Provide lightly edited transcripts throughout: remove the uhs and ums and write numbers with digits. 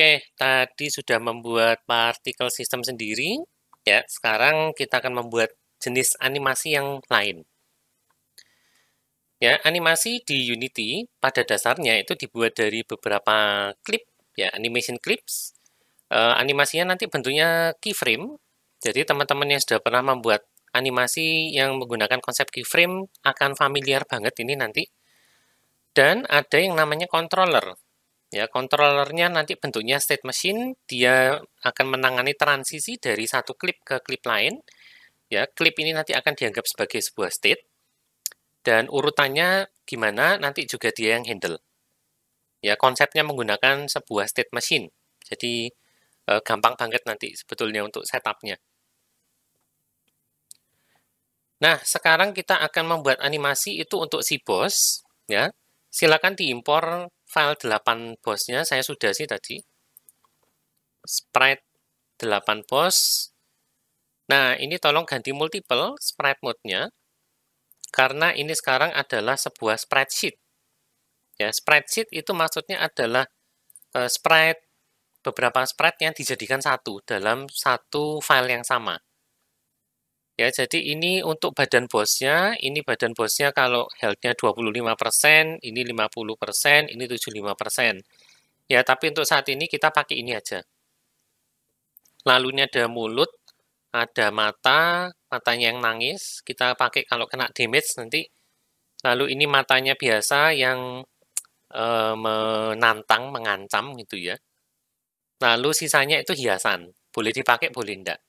Oke, tadi sudah membuat partikel sistem sendiri. Ya, sekarang kita akan membuat jenis animasi yang lain. Ya, animasi di Unity pada dasarnya itu dibuat dari beberapa klip, ya, animation clips. Animasinya nanti bentuknya keyframe. Jadi teman-teman yang sudah pernah membuat animasi yang menggunakan konsep keyframe akan familiar banget ini nanti. Dan ada yang namanya controller. Ya, controllernya nanti bentuknya state machine, dia akan menangani transisi dari satu klip ke klip lain. Ya, klip ini nanti akan dianggap sebagai sebuah state, dan urutannya gimana nanti juga dia yang handle. Ya, konsepnya menggunakan sebuah state machine. Jadi, gampang banget nanti sebetulnya untuk setupnya. Nah, sekarang kita akan membuat animasi itu untuk si bos. Ya, silakan diimpor file 8 bosnya, saya sudah sih tadi. Sprite 8 bos. Nah, ini tolong ganti multiple sprite mode-nya, karena ini sekarang adalah sebuah spreadsheet. Ya, spreadsheet itu maksudnya adalah beberapa sprite yang dijadikan satu dalam satu file yang sama. Ya, jadi ini untuk badan bosnya, ini badan bosnya kalau health-nya 25%, ini 50%, ini 75%. Ya, tapi untuk saat ini kita pakai ini aja. Lalu ini ada mulut, ada mata, matanya yang nangis, kita pakai kalau kena damage nanti. Lalu ini matanya biasa yang menantang, mengancam gitu ya. Lalu sisanya itu hiasan, boleh dipakai, boleh enggak.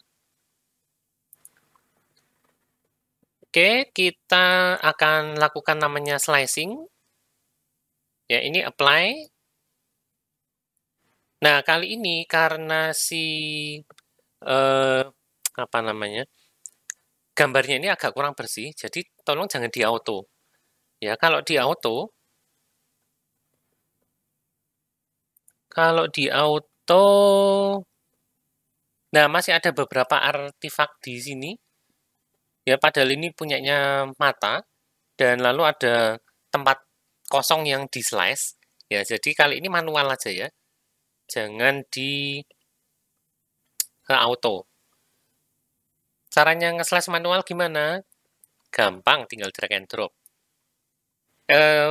Oke, kita akan lakukan namanya slicing. Ya, ini apply. Nah, kali ini karena si apa namanya, gambarnya ini agak kurang bersih, jadi tolong jangan di auto. Ya, kalau di auto, nah masih ada beberapa artefak di sini. Ya, padahal ini punyanya mata, dan lalu ada tempat kosong yang di slice. Ya, jadi kali ini manual aja ya. Jangan di auto. Caranya nge-slash manual gimana? Gampang, tinggal drag and drop.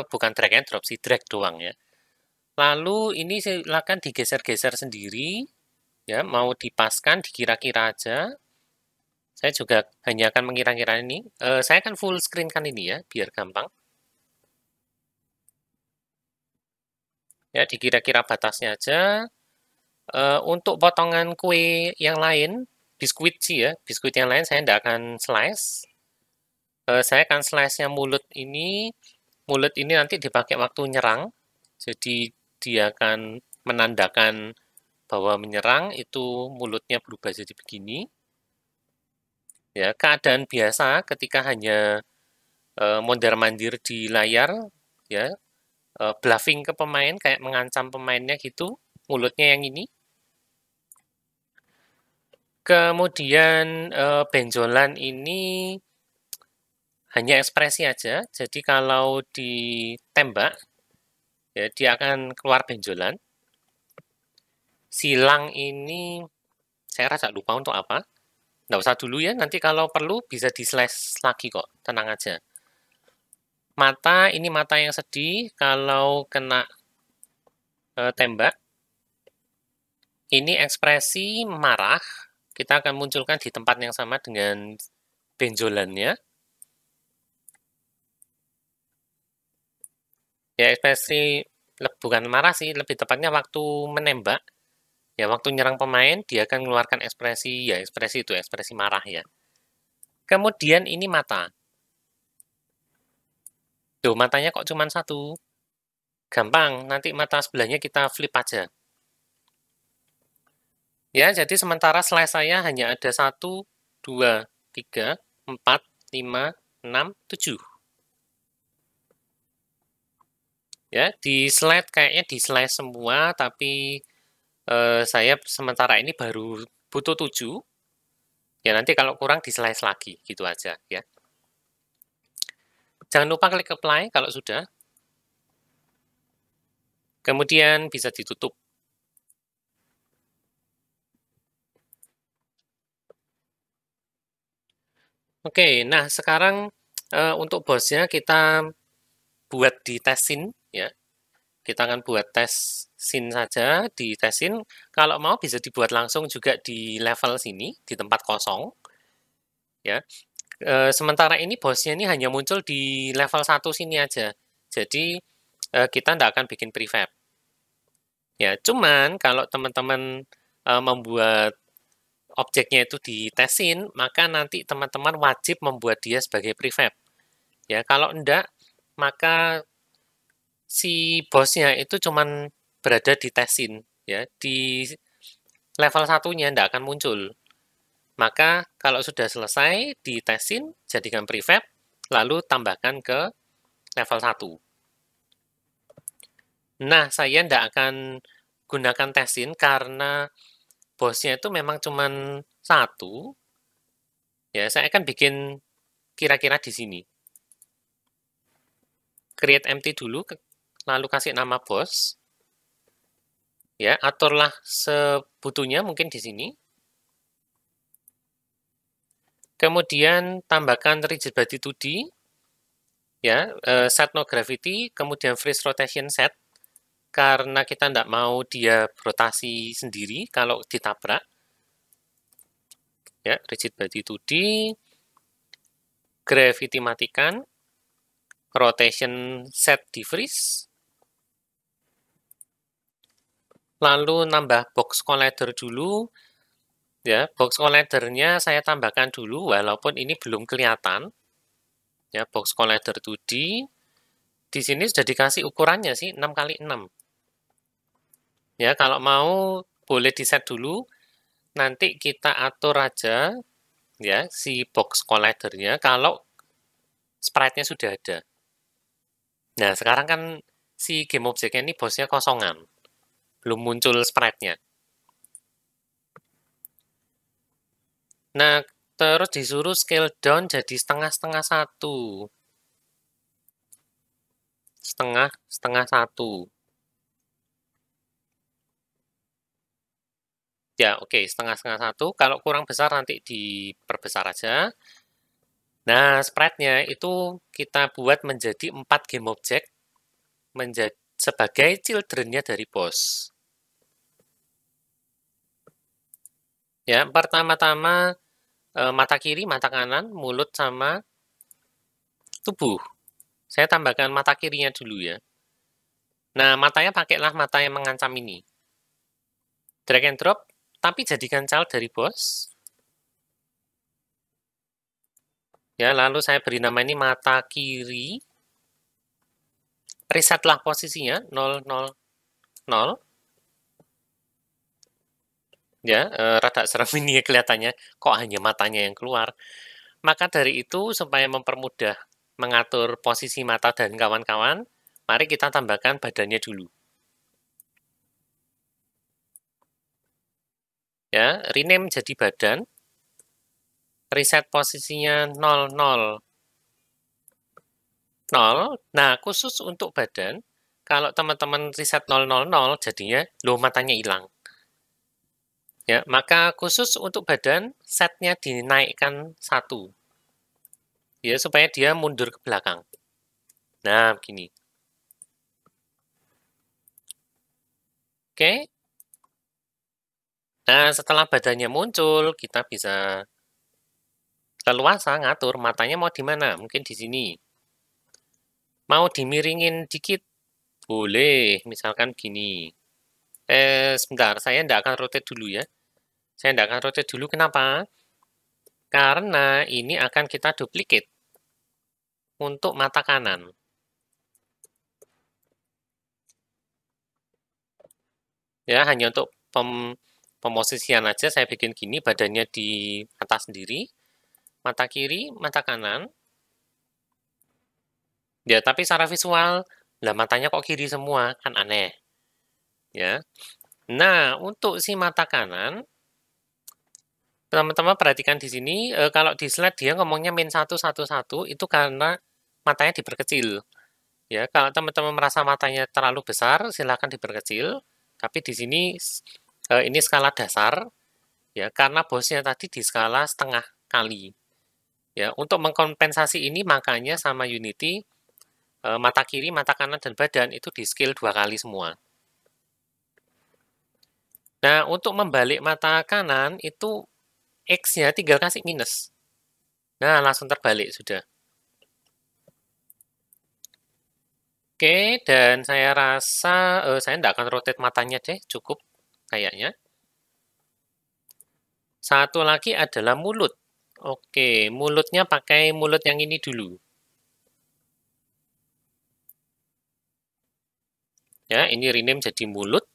Bukan drag and drop sih, drag doang ya. Lalu ini silakan digeser-geser sendiri. Ya, mau dipaskan, dikira-kira aja. Saya juga hanya akan mengira-kira ini. Saya akan full screen kan ini ya, biar gampang. Ya, dikira-kira batasnya aja. Untuk potongan kue yang lain, biskuit sih ya, biskuit yang lain saya tidak akan slice. Saya akan slice-nya mulut ini. Mulut ini nanti dipakai waktu nyerang. Jadi dia akan menandakan bahwa menyerang, itu mulutnya berubah jadi begini. Ya, keadaan biasa ketika hanya mondar-mandir di layar, ya, bluffing ke pemain, kayak mengancam pemainnya gitu, mulutnya yang ini. Kemudian benjolan ini hanya ekspresi aja, jadi kalau ditembak, ya dia akan keluar benjolan. Silang ini saya rasa lupa untuk apa. Nggak usah dulu ya, nanti kalau perlu bisa di slash lagi kok, tenang aja. Mata, ini mata yang sedih, kalau kena tembak. Ini ekspresi marah, kita akan munculkan di tempat yang sama dengan benjolannya. Ya, ekspresi bukan marah sih, lebih tepatnya waktu menembak. Ya, waktu nyerang pemain, dia akan mengeluarkan ekspresi, ya ekspresi itu, ekspresi marah ya. Kemudian ini mata. Tuh, matanya kok cuma satu. Gampang, nanti mata sebelahnya kita flip aja. Ya, jadi sementara slide saya hanya ada 1, 2, 3, 4, 5, 6, 7. Ya, di slide kayaknya di slide semua, tapi saya sementara ini baru butuh 7. Ya, nanti kalau kurang di slide lagi, gitu aja ya. Jangan lupa klik apply kalau sudah. Kemudian bisa ditutup. Oke, nah sekarang untuk bosnya kita buat di tes scene ya. Kita akan buat tes scene saja di tes scene. Kalau mau bisa dibuat langsung juga di level sini di tempat kosong ya. Sementara ini bosnya ini hanya muncul di level 1 sini aja. Jadi kita tidak akan bikin prefab. Ya, cuman kalau teman-teman membuat objeknya itu ditesin, maka nanti teman-teman wajib membuat dia sebagai prefab. Ya, kalau enggak, maka si bosnya itu cuman berada di tesin, ya, di level satunya enggak akan muncul. Maka kalau sudah selesai di tesin, jadikan prefab, lalu tambahkan ke level 1. Nah, saya enggak akan gunakan tesin karena bosnya itu memang cuman satu. Ya, saya akan bikin kira-kira di sini. Create empty dulu, lalu kasih nama bos. Ya, aturlah sebutunya mungkin di sini. Kemudian tambahkan rigid body 2D. Ya, set no gravity, kemudian freeze rotation set. Karena kita tidak mau dia berotasi sendiri kalau ditabrak. Ya, rigid body 2D. Gravity matikan. Rotation set di freeze. Lalu nambah box collider dulu. Ya, box collider-nya saya tambahkan dulu walaupun ini belum kelihatan. Ya, box collider 2D. Di sini sudah dikasih ukurannya sih 6 kali 6. Ya, kalau mau boleh di-set dulu. Nanti kita atur aja ya si box collider-nya kalau sprite-nya sudah ada. Nah, sekarang kan si game object-nya ini bosnya kosongan. Belum muncul sprite-nya. Nah, terus disuruh scale down jadi setengah-setengah satu. Setengah-setengah satu. Ya, oke, setengah-setengah satu. Kalau kurang besar nanti diperbesar aja. Nah, sprite-nya itu kita buat menjadi 4 game object menjadi sebagai children-nya dari bos. Ya, pertama-tama mata kiri, mata kanan, mulut sama tubuh. Saya tambahkan mata kirinya dulu ya. Nah, matanya pakailah mata yang mengancam ini. Drag and drop, tapi jadikan child dari bos. Ya, lalu saya beri nama ini mata kiri. Resetlah posisinya 0, 0, 0. Ya, rada serem ini ya kelihatannya. Kok hanya matanya yang keluar. Maka dari itu, supaya mempermudah mengatur posisi mata dan kawan-kawan, mari kita tambahkan badannya dulu. Ya, rename jadi badan. Reset posisinya 0, 0, 0. Nah, khusus untuk badan, kalau teman-teman reset 0, 0, 0, jadinya, loh matanya hilang. Ya, maka khusus untuk badan, setnya dinaikkan 1. Ya, supaya dia mundur ke belakang. Nah, begini. Oke. Nah, setelah badannya muncul, kita bisa leluasa ngatur matanya mau di mana. Mungkin di sini. Mau dimiringin dikit? Boleh. Misalkan gini. Sebentar. Saya tidak akan rotate dulu ya. Saya tidak akan rotate dulu. Kenapa? Karena ini akan kita duplicate untuk mata kanan. Ya, hanya untuk pemosisian aja saya bikin gini, badannya di atas sendiri, mata kiri, mata kanan. Ya, tapi secara visual, lah matanya kok kiri semua, kan aneh. Ya. Nah, untuk si mata kanan, teman-teman perhatikan di sini, kalau di slide dia ngomongnya min 1, 1, 1, itu karena matanya diperkecil. Ya, kalau teman-teman merasa matanya terlalu besar, silakan diperkecil. Tapi di sini ini skala dasar, ya, karena bosnya tadi di skala setengah kali. Ya, untuk mengkompensasi ini makanya sama Unity mata kiri, mata kanan, dan badan itu di scale 2 kali semua. Nah, untuk membalik mata kanan itu X-nya tinggal kasih minus. Nah, langsung terbalik sudah. Oke, dan saya rasa saya tidak akan rotate matanya deh, cukup kayaknya. Satu lagi adalah mulut. Oke, mulutnya pakai mulut yang ini dulu. Ya, ini rename jadi mulut.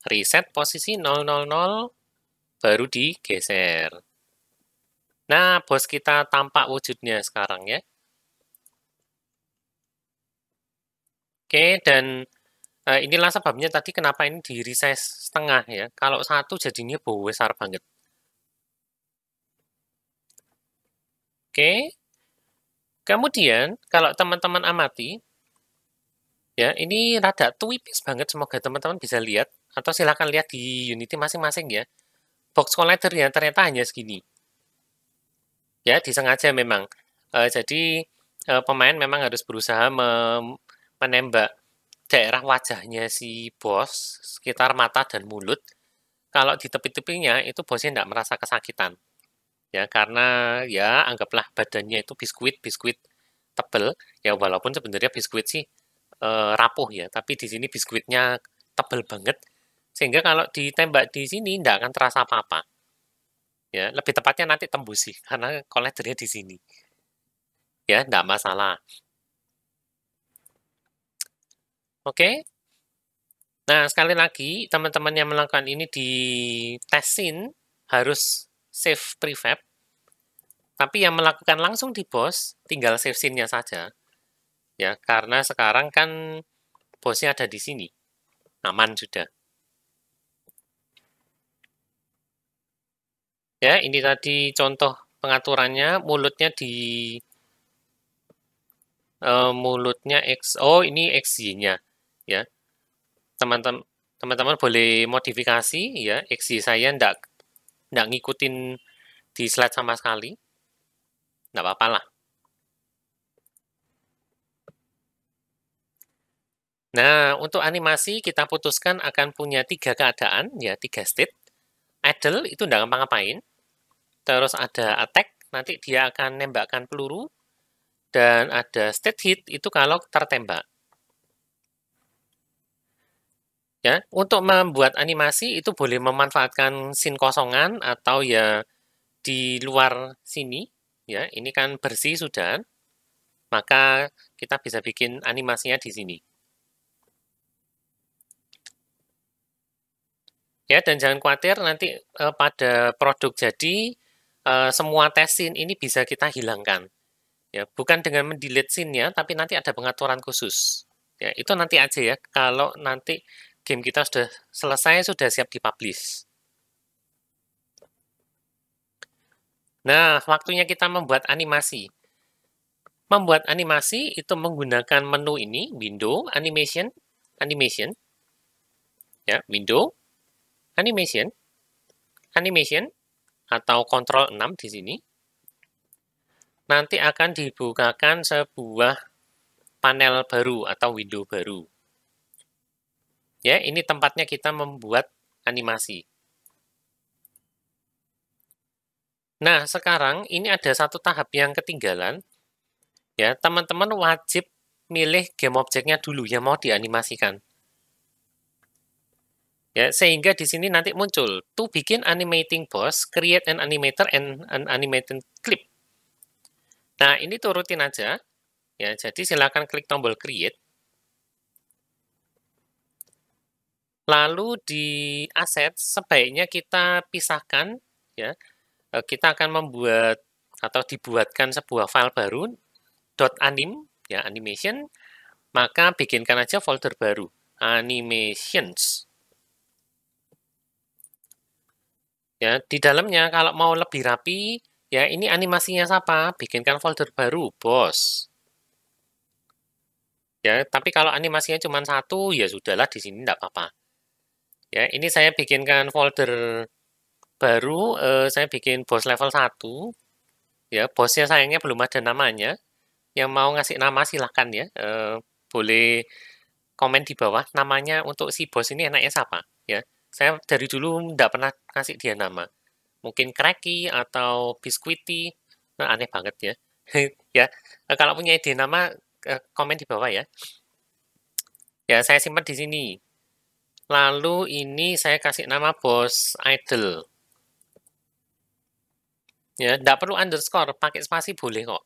Reset posisi 000, baru digeser. Nah, bos kita tampak wujudnya sekarang ya. Oke, dan inilah sebabnya tadi kenapa ini di resize setengah ya. Kalau satu jadinya besar banget. Oke, kemudian kalau teman-teman amati, ya ini rada tipis banget, semoga teman-teman bisa lihat, atau silahkan lihat di Unity masing-masing ya. Box collider ya ternyata hanya segini. Ya, disengaja memang. Jadi pemain memang harus berusaha menembak daerah wajahnya si bos, sekitar mata dan mulut. Kalau di tepi-tepinya itu bosnya tidak merasa kesakitan. Ya, karena ya anggaplah badannya itu biskuit tebel. Ya, walaupun sebenarnya biskuit sih rapuh ya, tapi di sini biskuitnya tebel banget. Sehingga kalau ditembak di sini tidak akan terasa apa-apa. Ya, lebih tepatnya nanti tembus sih, karena kolektornya di sini. Ya, tidak masalah. Oke. Nah, sekali lagi, teman-teman yang melakukan ini di test scene harus save prefab. Tapi yang melakukan langsung di boss, tinggal save scene-nya saja. Ya, karena sekarang kan bosnya ada di sini. Aman sudah. Ya, ini tadi contoh pengaturannya, mulutnya di mulutnya X. Oh, ini XY-nya. Ya, teman-teman boleh modifikasi ya. XY saya ndak ngikutin di slide sama sekali. Nggak apa-apa lah. Nah, untuk animasi kita putuskan akan punya 3 keadaan, ya 3 state. Idle itu nggak ngapa-ngapain. Terus ada attack, nanti dia akan nembakkan peluru. Dan ada state hit, itu kalau tertembak. Ya, untuk membuat animasi itu boleh memanfaatkan scene kosongan atau ya di luar sini. Ya, ini kan bersih sudah. Maka kita bisa bikin animasinya di sini. Ya, dan jangan khawatir nanti pada produk jadi semua test scene ini bisa kita hilangkan. Ya, bukan dengan mendelete scene-nya, tapi nanti ada pengaturan khusus. Ya, itu nanti aja ya, kalau nanti game kita sudah selesai, sudah siap dipublish. Nah, waktunya kita membuat animasi. Membuat animasi itu menggunakan menu ini, Window, Animation, Animation, ya, Window, Animation, Animation, atau Ctrl 6 di sini. Nanti akan dibukakan sebuah panel baru atau window baru. Ya, ini tempatnya kita membuat animasi. Nah, sekarang ini ada satu tahap yang ketinggalan. Ya, teman-teman wajib milih game objeknya dulu yang mau dianimasikan. Ya, sehingga di sini nanti muncul to begin animating boss, create an animator and an animated clip. Nah, ini turutin aja. Ya, jadi silakan klik tombol create. Lalu di aset sebaiknya kita pisahkan ya. Kita akan membuat atau dibuatkan sebuah file baru .anim ya, animation, maka bikinkan aja folder baru animations. Ya, di dalamnya kalau mau lebih rapi, ya ini animasinya siapa? Bikinkan folder baru, bos. Ya, tapi kalau animasinya cuma satu, ya sudahlah di sini tidak apa-apa. Ya, ini saya bikinkan folder baru, saya bikin bos level 1. Ya, bosnya sayangnya belum ada namanya. Yang mau ngasih nama silahkan ya. Boleh komen di bawah namanya untuk si bos ini enaknya siapa ya. Saya dari dulu nggak pernah kasih dia nama. Mungkin Cracky atau Biskuiti. Nah, aneh banget ya. Ya, kalau punya ide nama komen di bawah ya. Ya, saya simpan di sini. Lalu ini saya kasih nama bos idol. Ya, nggak perlu underscore, pakai spasi boleh kok.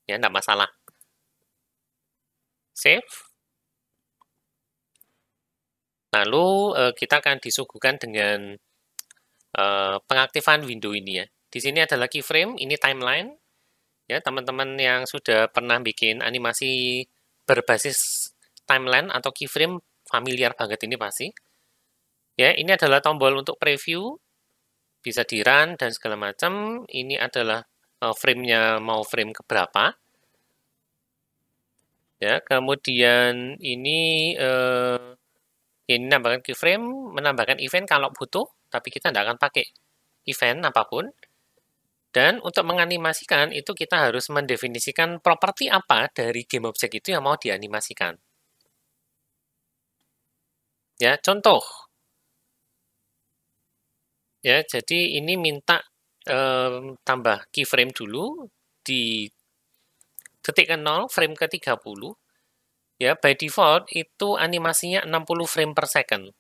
Ya, nggak masalah. Save. Lalu kita akan disuguhkan dengan pengaktifan window ini ya. Di sini adalah keyframe, ini timeline. Ya, teman-teman yang sudah pernah bikin animasi berbasis timeline atau keyframe familiar banget ini pasti. Ya, ini adalah tombol untuk preview, bisa di-run dan segala macam. Ini adalah frame-nya mau frame keberapa. Ya, kemudian ini menambahkan keyframe, menambahkan event kalau butuh, tapi kita tidak akan pakai event apapun. Dan untuk menganimasikan itu kita harus mendefinisikan properti apa dari game object itu yang mau dianimasikan. Ya, contoh. Ya, jadi ini minta tambah keyframe dulu di detik ke-0, frame ke-30. Ya, by default itu animasinya 60 frame per second.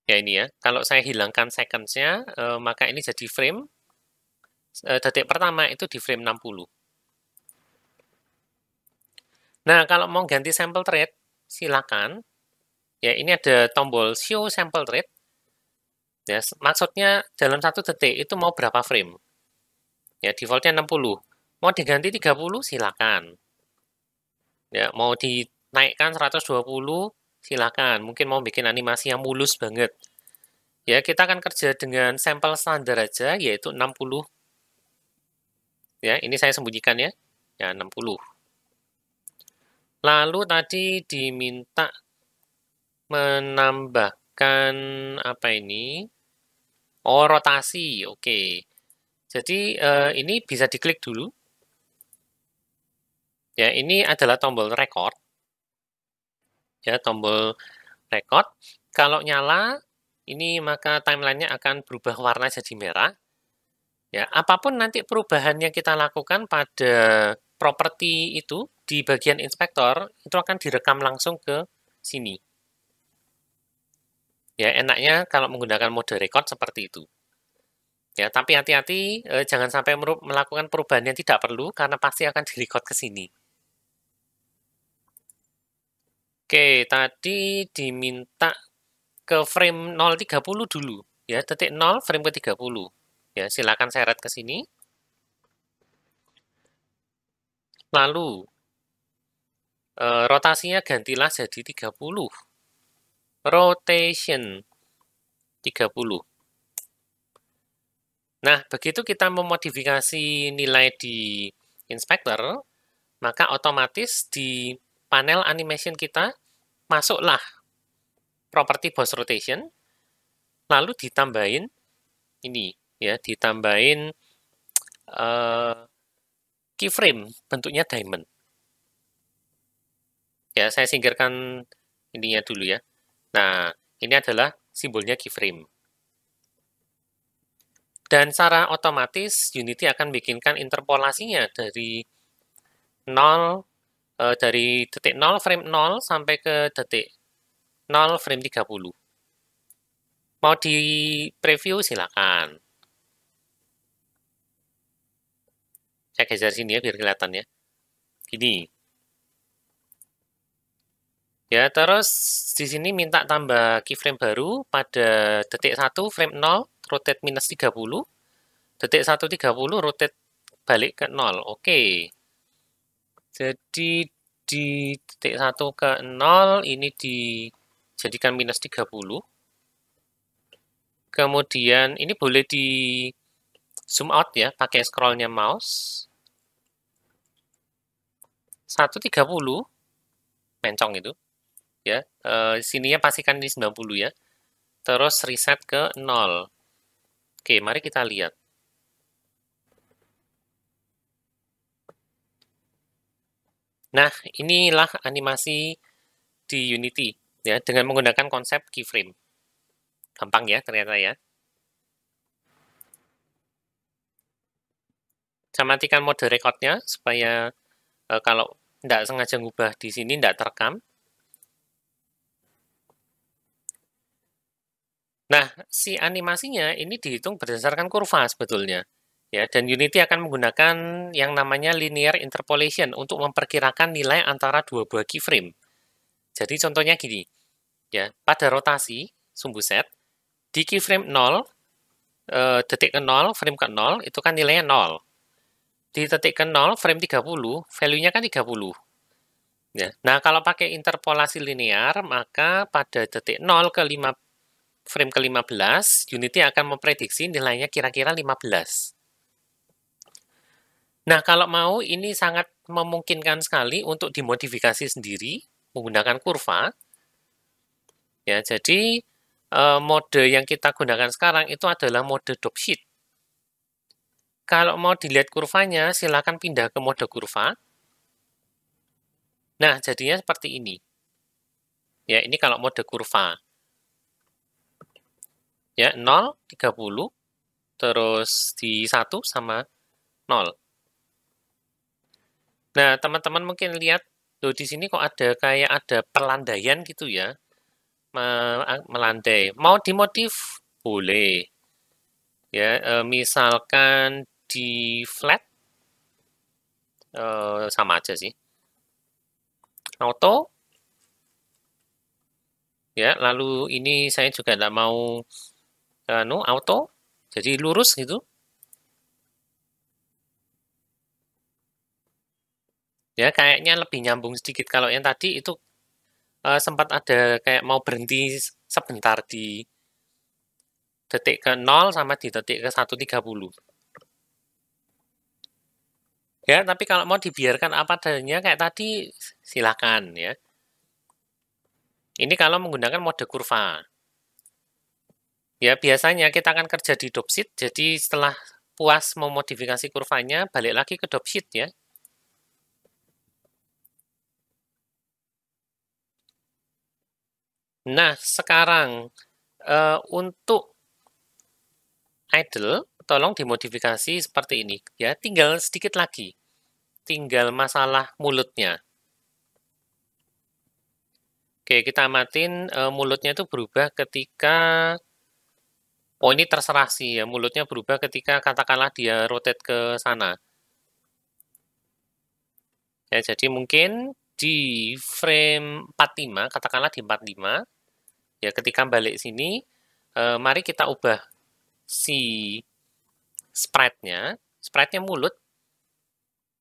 Ya ini ya, kalau saya hilangkan seconds-nya, maka ini jadi frame. Detik pertama itu di frame 60. Nah, kalau mau ganti sample rate, silakan. Ya, ini ada tombol show sample rate. Ya, maksudnya dalam 1 detik itu mau berapa frame. Ya, defaultnya 60. Mau diganti 30, silakan. Ya, mau dinaikkan 120, silakan. Mungkin mau bikin animasi yang mulus banget. Ya, kita akan kerja dengan sampel standar aja, yaitu 60. Ya, ini saya sembunyikan ya. Ya, 60. Lalu tadi diminta menambahkan apa ini? Oh, rotasi. Oke. Jadi ini bisa diklik dulu. Ya, ini adalah tombol record. Ya, tombol record. Kalau nyala, ini maka timelinenya akan berubah warna jadi merah. Ya, apapun nanti perubahan yang kita lakukan pada properti itu di bagian inspektor itu akan direkam langsung ke sini. Ya, enaknya kalau menggunakan mode record seperti itu. Ya, tapi hati-hati jangan sampai melakukan perubahan yang tidak perlu karena pasti akan direcord ke sini. Oke, tadi diminta ke frame 030 dulu. Ya, detik 0 frame ke 30. Ya, silakan seret ke sini. Lalu rotasinya gantilah jadi 30. Rotation 30. Nah, begitu kita memodifikasi nilai di inspector, maka otomatis di panel animation kita masuklah properti boss rotation, lalu ditambahin ini, ya, ditambahin keyframe bentuknya diamond. Ya, saya singkirkan ininya dulu ya. Nah, ini adalah simbolnya keyframe. Dan secara otomatis Unity akan bikinkan interpolasinya dari 0 dari detik 0 frame 0 sampai ke detik 0 frame 30. Mau di preview silakan. Saya geser sini ya biar kelihatan ya. Gini. Ya, terus di sini minta tambah keyframe baru pada detik 1 frame 0 rotate minus 30. Detik 1:30 rotate balik ke 0. Oke. Jadi di detik 1 ke 0 ini dijadikan minus 30. Kemudian ini boleh di zoom out ya, pakai scrollnya mouse. 1:30 mencong itu. Ya, sininya pastikan ini 90 ya. Terus reset ke 0. Oke, mari kita lihat. Nah, inilah animasi di Unity ya dengan menggunakan konsep keyframe. Gampang ya ternyata ya. Saya matikan mode recordnya supaya kalau tidak sengaja ngubah di sini tidak terekam. Nah, si animasinya ini dihitung berdasarkan kurva sebetulnya. Ya, dan Unity akan menggunakan yang namanya linear interpolation untuk memperkirakan nilai antara dua buah keyframe. Jadi contohnya gini, ya, pada rotasi sumbu set di keyframe 0 detik ke 0, frame ke 0 itu kan nilainya 0. Di detik ke 0, frame 30, value-nya kan 30. Ya. Nah, kalau pakai interpolasi linear, maka pada detik 0 ke 5 frame ke-15, Unity akan memprediksi nilainya kira-kira 15. Nah, kalau mau, ini sangat memungkinkan sekali untuk dimodifikasi sendiri menggunakan kurva. Ya, jadi mode yang kita gunakan sekarang itu adalah mode dropsheet. Kalau mau dilihat kurvanya, silakan pindah ke mode kurva. Nah, jadinya seperti ini. Ya, ini kalau mode kurva. Ya, 0, 30, terus di 1 sama 0. Nah, teman-teman mungkin lihat, tuh di sini kok ada kayak ada pelandaian gitu ya. Melandai. Mau dimodif? Boleh. Ya, misalkan di flat, sama aja sih. Auto. Ya, lalu ini saya juga tidak mau auto. Jadi lurus gitu. Ya, kayaknya lebih nyambung sedikit. Kalau yang tadi itu sempat ada kayak mau berhenti sebentar di detik ke 0 sama di detik ke 1.30. Ya, tapi kalau mau dibiarkan apa adanya kayak tadi, silakan ya. Ini kalau menggunakan mode kurva. Ya, biasanya kita akan kerja di dropsheet, jadi setelah puas memodifikasi kurvanya, balik lagi ke dropsheet ya. Nah, sekarang untuk idle, tolong dimodifikasi seperti ini ya. Tinggal sedikit lagi, tinggal masalah mulutnya. Oke, kita amatin mulutnya itu berubah ketika, oh ini terserah sih ya, mulutnya berubah ketika katakanlah dia rotate ke sana. Ya, jadi mungkin di frame 45, katakanlah di 45, ya ketika balik sini, mari kita ubah si sprite-nya mulut,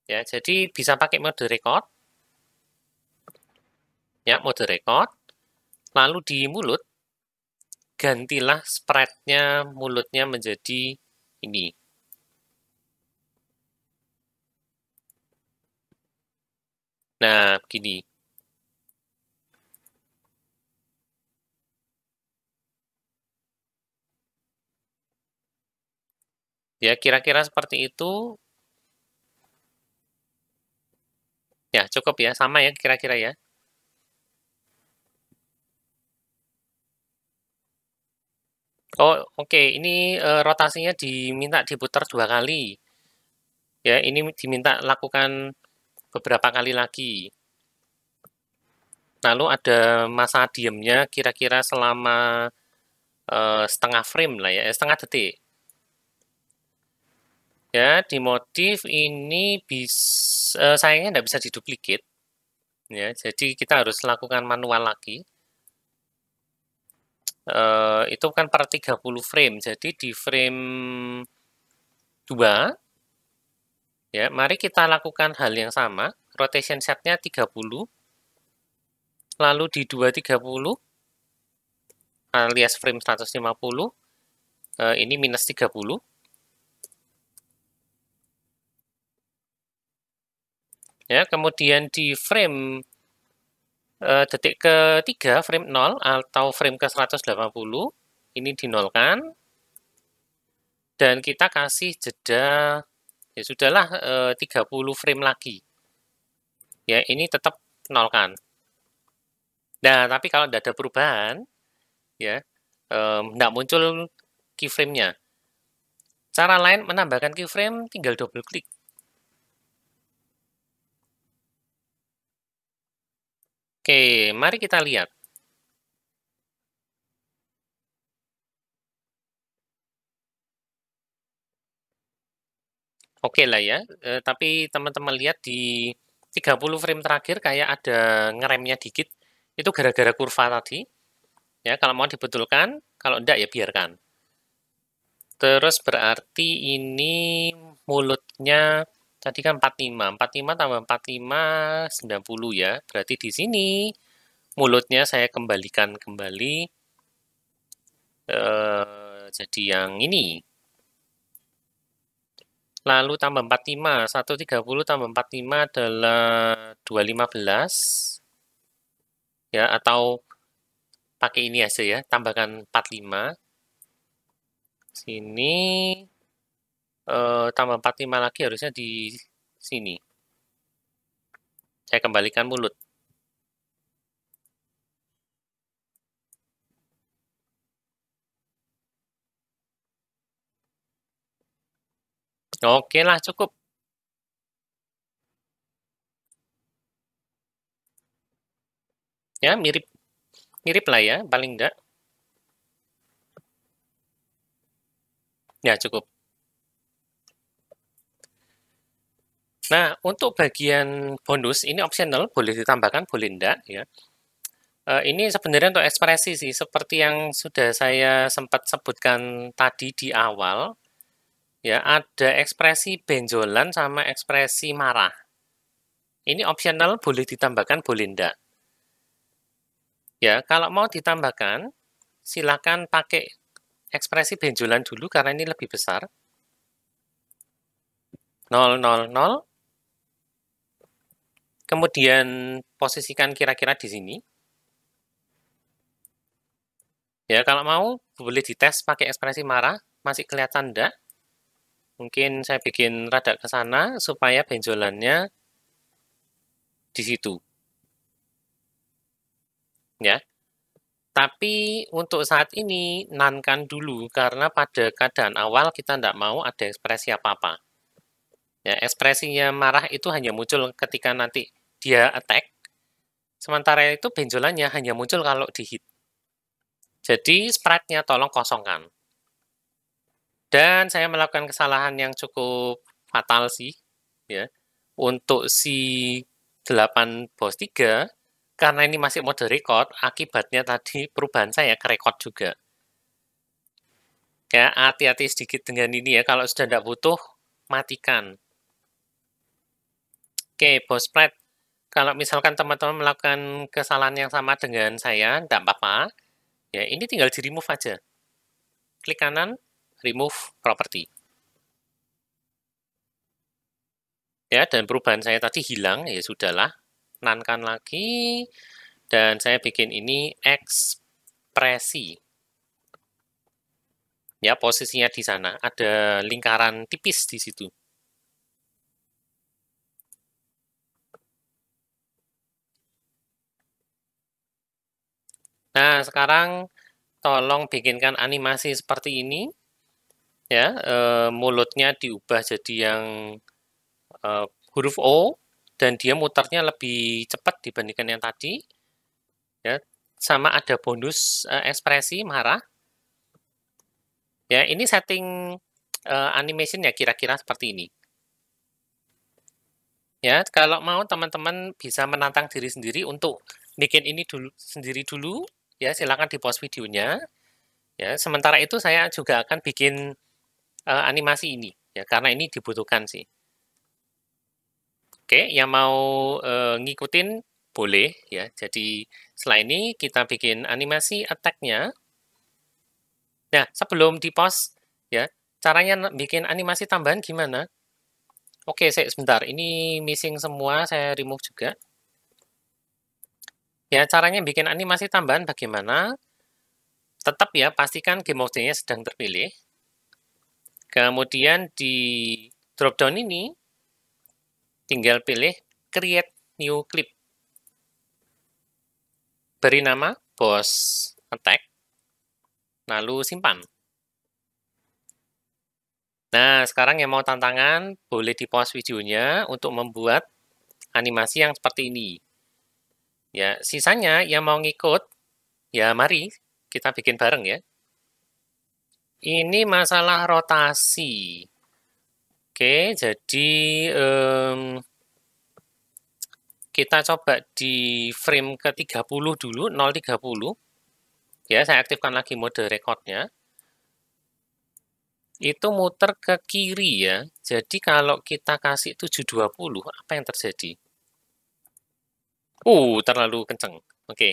ya jadi bisa pakai mode record, ya mode record, lalu di mulut, gantilah sprite-nya mulutnya menjadi ini. Nah, begini. Ya, kira-kira seperti itu. Ya, cukup ya, sama ya kira-kira ya. Oh, oke. Ini rotasinya diminta diputar 2 kali. Ya, ini diminta lakukan beberapa kali lagi. Lalu ada masa diamnya kira-kira selama setengah frame lah ya, setengah detik. Ya, di modif ini bisa sayangnya tidak bisa diduplikat. Ya, jadi kita harus lakukan manual lagi. Itu kan per 30 frame. Jadi di frame 2, ya, mari kita lakukan hal yang sama. Rotation set-nya 30. Lalu di 230 alias frame 150, ini minus 30. Ya, kemudian di frame detik ke-3, frame 0 atau frame ke 180, ini dinolkan. Dan kita kasih jeda, ya sudahlah 30 frame lagi. Ya, ini tetap nolkan. Nah, tapi kalau tidak ada perubahan, ya, tidak muncul keyframe-nya. Cara lain menambahkan keyframe tinggal double klik. Oke, mari kita lihat. Oke lah ya, tapi teman-teman lihat di 30 frame terakhir kayak ada ngeremnya dikit. Itu gara-gara kurva tadi. Ya, kalau mau dibetulkan, kalau enggak ya biarkan. Terus berarti ini mulutnya tadi kan 45. 45 tambah 45 90 ya. Berarti di sini mulutnya saya kembalikan kembali jadi yang ini. Lalu tambah 45, 130 tambah 45 adalah 215. Ya, atau pakai ini aja ya, tambahkan 45. Sini tambah 45 lagi harusnya di sini. Saya kembalikan mulut. Oke lah, cukup. Ya, mirip mirip lah ya, paling enggak. Ya, cukup. Nah, untuk bagian bonus, ini optional, boleh ditambahkan, boleh enggak ya. Ini sebenarnya untuk ekspresi sih, seperti yang sudah saya sempat sebutkan tadi di awal, ya ada ekspresi benjolan sama ekspresi marah. Ini optional, boleh ditambahkan, boleh enggak. Ya, kalau mau ditambahkan, silakan pakai ekspresi benjolan dulu karena ini lebih besar. 000. Kemudian posisikan kira-kira di sini. Ya, kalau mau boleh dites pakai ekspresi marah, masih kelihatan enggak? Mungkin saya bikin rada ke sana supaya benjolannya di situ. Ya. Tapi untuk saat ini nankan dulu karena pada keadaan awal kita tidak mau ada ekspresi apa-apa. Ya, ekspresinya marah itu hanya muncul ketika nanti dia attack. Sementara itu benjolannya hanya muncul kalau di hit. Jadi sprite-nya tolong kosongkan. Dan saya melakukan kesalahan yang cukup fatal sih, ya. Untuk si 8 bos 3, karena ini masih mode record, akibatnya tadi perubahan saya ke record juga. Ya, hati-hati sedikit dengan ini ya, kalau sudah tidak butuh, matikan. Oke, bos sprite. Kalau misalkan teman-teman melakukan kesalahan yang sama dengan saya, tidak apa-apa. Ya, ini tinggal di-remove aja. Klik kanan, remove property. Ya, dan perubahan saya tadi hilang, ya sudahlah. Nankan lagi, dan saya bikin ini ekspresi. Ya, posisinya di sana. Ada lingkaran tipis di situ. Nah, sekarang tolong bikinkan animasi seperti ini. Ya, mulutnya diubah jadi yang huruf O, dan dia muternya lebih cepat dibandingkan yang tadi. Ya, sama ada bonus ekspresi marah. Ya, ini setting animation ya kira-kira seperti ini. Ya, kalau mau teman-teman bisa menantang diri sendiri untuk bikin ini dulu sendiri dulu, ya silakan di pause videonya. Ya, sementara itu saya juga akan bikin animasi ini, ya karena ini dibutuhkan sih. Oke, yang mau ngikutin boleh ya. Jadi setelah ini kita bikin animasi attack-nya. Nah, sebelum di pause ya, caranya bikin animasi tambahan gimana? Oke, sebentar. Ini missing semua, saya remove juga. Ya, caranya bikin animasi tambahan bagaimana? Tetap ya, pastikan game mode-nya sedang terpilih. Kemudian di dropdown ini, tinggal pilih Create New Clip. Beri nama Boss Attack, lalu simpan. Nah, sekarang yang mau tantangan, boleh di-pause videonya untuk membuat animasi yang seperti ini. Ya, sisanya yang mau ngikut, ya mari kita bikin bareng ya. Ini masalah rotasi. Oke, jadi kita coba di frame ke-30 dulu, 0.30. Ya, saya aktifkan lagi mode recordnya. Itu muter ke kiri ya. Jadi kalau kita kasih 720, apa yang terjadi? Terlalu kenceng. Oke.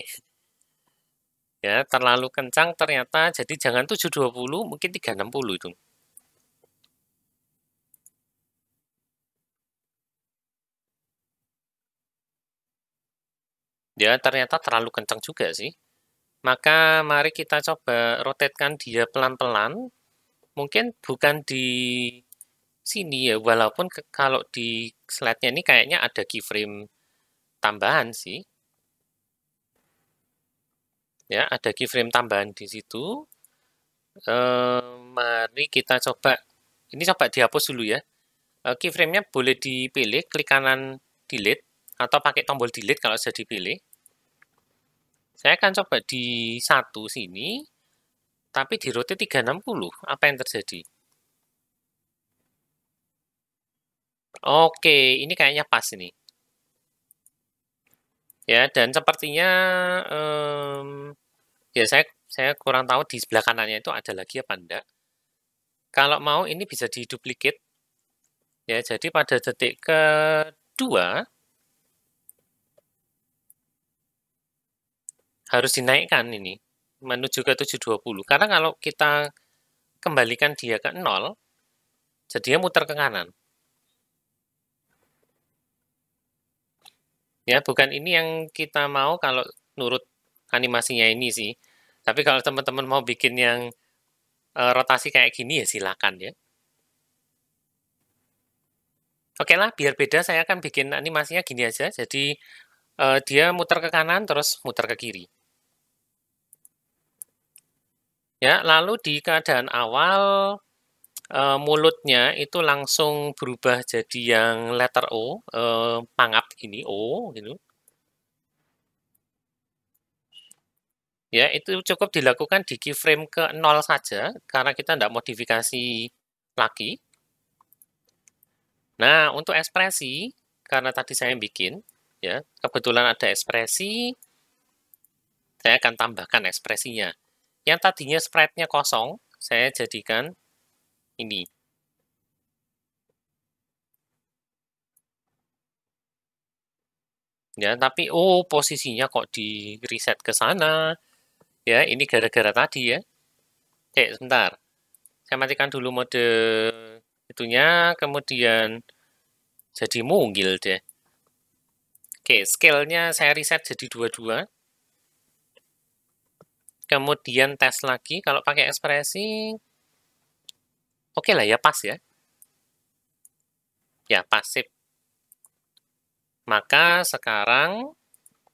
Ya, terlalu kencang ternyata, jadi jangan 720, mungkin 360 itu. Ya, ternyata terlalu kencang juga sih. Maka mari kita coba rotate-kan dia pelan-pelan. Mungkin bukan di sini ya, walaupun kalau di slide-nya ini kayaknya ada keyframe tambahan sih. Ya, ada keyframe tambahan di situ. Mari kita coba, ini coba dihapus dulu ya. Keyframe-nya boleh dipilih, klik kanan delete, atau pakai tombol delete kalau sudah dipilih. Saya akan coba di 1 sini, tapi di rotate 360. Apa yang terjadi? Oke, ini kayaknya pas ini. Ya, dan sepertinya ya saya kurang tahu di sebelah kanannya itu ada lagi apa enggak. Kalau mau ini bisa diduplicate. Ya, jadi pada detik kedua harus dinaikkan ini menuju ke 720. Karena kalau kita kembalikan dia ke 0, jadinya muter ke kanan. Ya, bukan ini yang kita mau kalau nurut animasinya ini sih. Tapi kalau teman-teman mau bikin yang rotasi kayak gini ya silakan ya. Oke lah, biar beda saya akan bikin animasinya gini aja. Jadi dia muter ke kanan terus muter ke kiri. Ya, lalu di keadaan awal mulutnya itu langsung berubah jadi yang letter O, pangap gini, O gitu. Ya, itu cukup dilakukan di keyframe ke 0 saja, karena kita tidak modifikasi lagi. Nah, untuk ekspresi, karena tadi saya bikin, ya, kebetulan ada ekspresi, saya akan tambahkan ekspresinya. Yang tadinya sprite-nya kosong, saya jadikan ini. Ya, tapi posisinya kok di reset ke sana. Ya, ini gara-gara tadi ya. Sebentar. Saya matikan dulu mode itunya, kemudian jadi munggil deh. Oke, scale-nya saya reset jadi 22. Kemudian tes lagi, kalau pakai ekspresi, oke lah ya, pas ya. Ya, pasif. Maka sekarang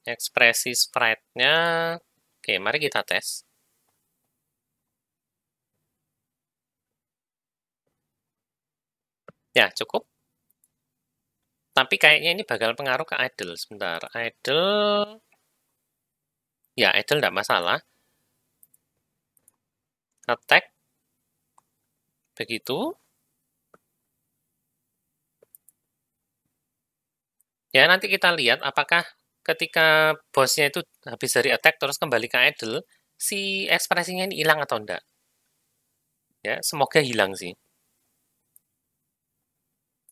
ekspresi sprite-nya, oke, mari kita tes. Ya, cukup. Tapi kayaknya ini bakal pengaruh ke idle. Sebentar, idle, ya idle tidak masalah. Attack, begitu. Ya, nanti kita lihat apakah ketika bosnya itu habis dari attack terus kembali ke idle, si ekspresinya ini hilang atau enggak. Ya, semoga hilang sih.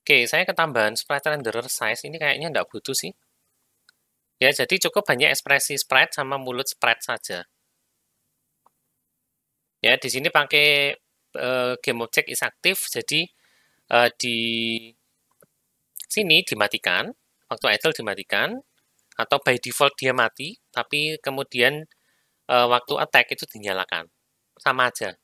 Oke, saya ketambahan sprite renderer size, ini kayaknya enggak butuh sih. Ya, jadi cukup hanya ekspresi sprite sama mulut sprite saja. Ya, di sini pakai game object is active, jadi di sini dimatikan, waktu idle dimatikan, atau by default dia mati, tapi kemudian waktu attack itu dinyalakan. Sama aja.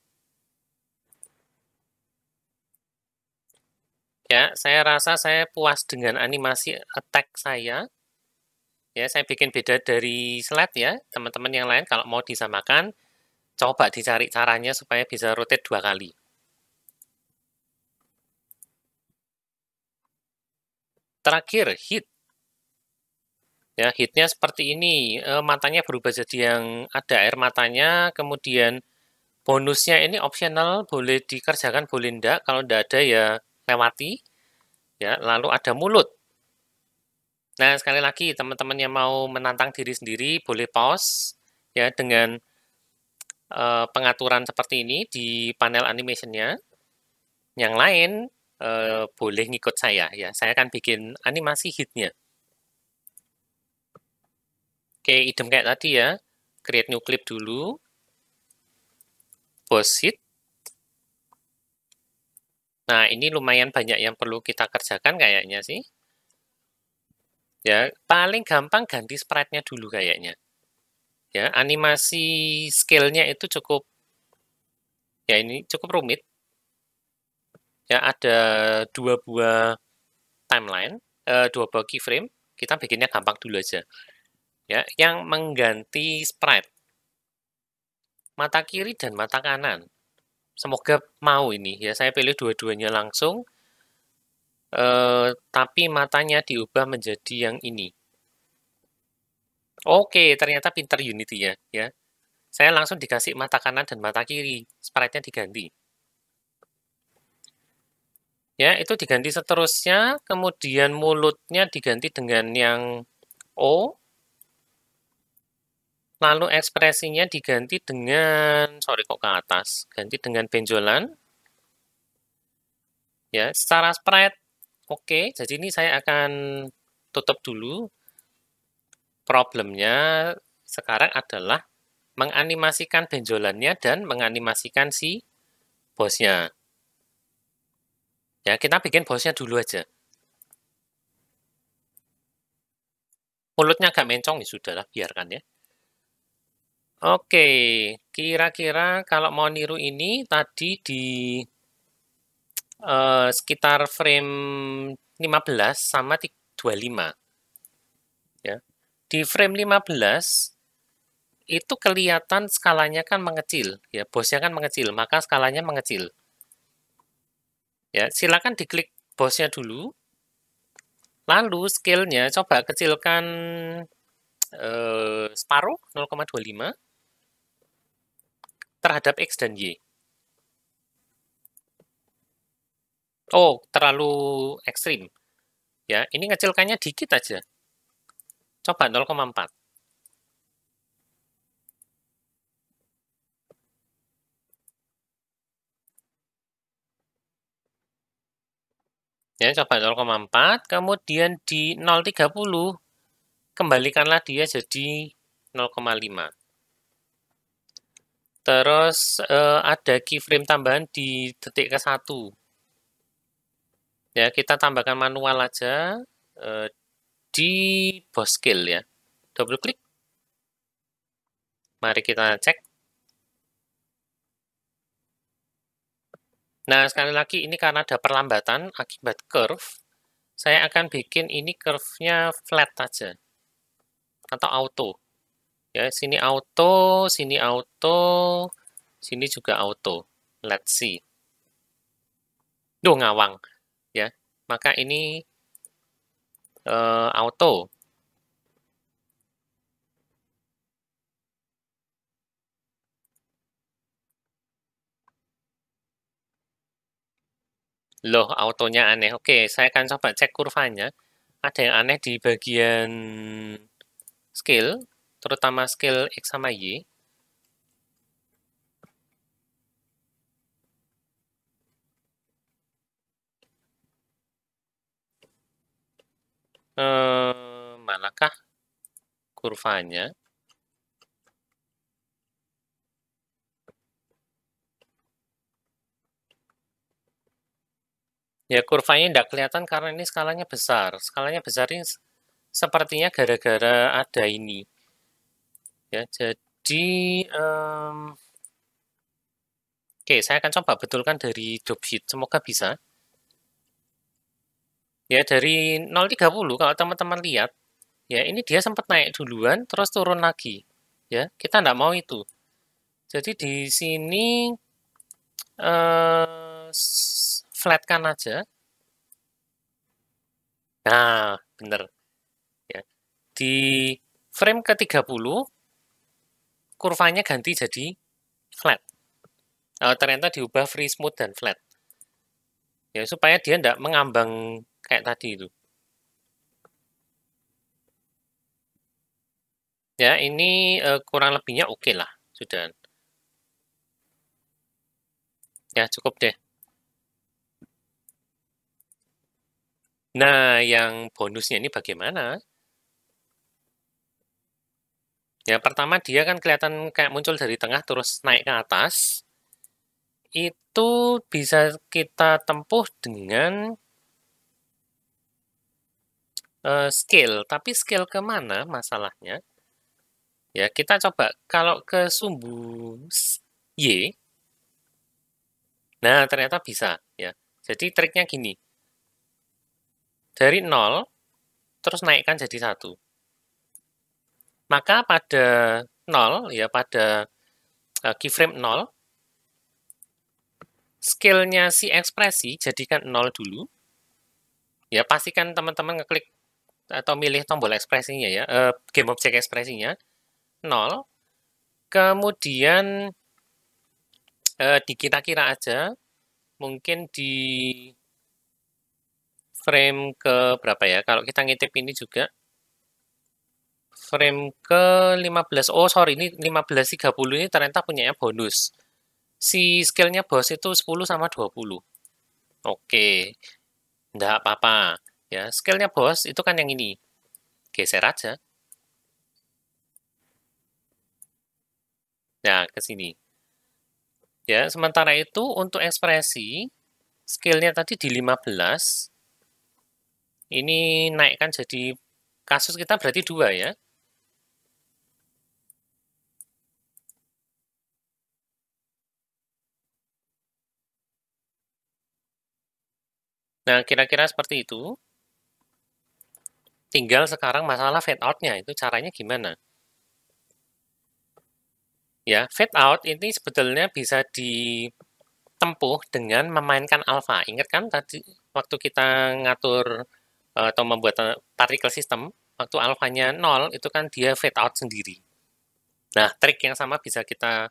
Ya, saya rasa saya puas dengan animasi attack saya. Ya, saya bikin beda dari slide ya. Teman-teman yang lain kalau mau disamakan, coba dicari caranya supaya bisa rotate 2 kali. Terakhir, hit. Ya, hitnya seperti ini. Matanya berubah jadi yang ada air matanya, kemudian bonusnya ini optional, boleh dikerjakan, boleh enggak. Kalau enggak ada ya lewati. Ya, lalu ada mulut. Nah, sekali lagi teman-teman yang mau menantang diri sendiri boleh pause ya dengan pengaturan seperti ini di panel animation-nya. Yang lain boleh ngikut saya ya. Saya akan bikin animasi hit-nya. Oke, idem kayak tadi ya. Create new clip dulu. Boss hit. Nah, ini lumayan banyak yang perlu kita kerjakan kayaknya sih. Ya, paling gampang ganti sprite-nya dulu kayaknya. Ya, animasi scale-nya itu cukup, ya ini cukup rumit. Ya, ada 2 buah timeline, 2 buah keyframe. Kita bikinnya gampang dulu aja. Ya, yang mengganti sprite. Mata kiri dan mata kanan. Semoga mau ini ya, saya pilih dua-duanya langsung. Tapi matanya diubah menjadi yang ini. Oke, ternyata pinter Unity ya. Saya langsung dikasih mata kanan dan mata kiri, sprite-nya diganti. Ya, itu diganti seterusnya, kemudian mulutnya diganti dengan yang O, lalu ekspresinya diganti dengan, sorry kok ke atas, ganti dengan benjolan. Ya, secara sprite, oke, jadi ini saya akan tutup dulu. Problemnya sekarang adalah menganimasikan benjolannya dan menganimasikan si bosnya. Ya, kita bikin bosnya dulu aja. Mulutnya agak mencong, ya sudahlah, biarkan ya. Oke, kira-kira kalau mau niru ini tadi di sekitar frame 15 sama 25. Ya. Di frame 15, itu kelihatan skalanya kan mengecil. Ya, bosnya kan mengecil, maka skalanya mengecil. Ya, silakan diklik bosnya dulu. Lalu scale-nya coba kecilkan separuh 0,25 terhadap X dan Y. Oh, terlalu ekstrim. Ya, ini ngecilkannya dikit aja. Coba 0,4. Ya, coba 0,4, kemudian di 0,30 kembalikanlah dia jadi 0,5. Terus ada keyframe tambahan di detik ke-1. Ya, kita tambahkan manual aja di boss scale ya. Double klik. Mari kita cek. Nah, sekali lagi ini karena ada perlambatan akibat curve, saya akan bikin ini curve-nya flat aja. Atau auto. Ya, sini auto, sini auto, sini juga auto. Let's see. Duh, ngawang. Ya, maka ini auto. Loh, autonya aneh. Oke, saya akan coba cek kurvanya. Ada yang aneh di bagian scale, terutama scale X sama Y. Manakah kurvanya? Ya, kurvanya tidak kelihatan karena ini skalanya besar. Skalanya besar ini sepertinya gara-gara ada ini. Ya, jadi oke, saya akan coba betulkan dari job sheet. Semoga bisa. Ya, dari 0,30 kalau teman-teman lihat, ya ini dia sempat naik duluan, terus turun lagi. Ya, kita nggak mau itu. Jadi di sini flatkan aja. Nah, bener. Ya. Di frame ke-30, kurvanya ganti jadi flat. Ternyata diubah free, smooth, dan flat. Ya, supaya dia tidak mengambang kayak tadi itu. Ya, ini kurang lebihnya oke lah, sudah. Ya, cukup deh. Nah, yang bonusnya ini bagaimana? Ya, pertama dia kan kelihatan kayak muncul dari tengah terus naik ke atas. Itu bisa kita tempuh dengan scale. Tapi scale kemana masalahnya? Ya, kita coba kalau ke sumbu Y, nah ternyata bisa. Ya, jadi triknya gini. Dari 0, terus naikkan jadi 1. Maka pada 0, ya pada keyframe 0, scale-nya si ekspresi jadikan 0 dulu. Ya, pastikan teman-teman ngeklik atau milih tombol ekspresinya ya, game object ekspresinya 0. Kemudian dikira-kira aja, mungkin di frame ke berapa ya? Kalau kita ngintip ini juga frame ke 15. Oh, sorry, ini 15.30 ini ternyata punyanya bonus. Si skill-nya bos itu 10 sama 20. Oke, enggak apa-apa. Ya, skill-nya bos itu kan yang ini. Geser aja. Nah, ke sini. Ya, sementara itu untuk ekspresi, skill-nya tadi di 15. Ini naikkan jadi, kasus kita berarti 2 ya. Nah, kira-kira seperti itu. Tinggal sekarang masalah fade out-nya, itu caranya gimana? Ya, fade out ini sebetulnya bisa ditempuh dengan memainkan alpha. Ingat kan tadi waktu kita ngatur atau membuat particle system, waktu alfanya 0, itu kan dia fade out sendiri. Nah, trik yang sama bisa kita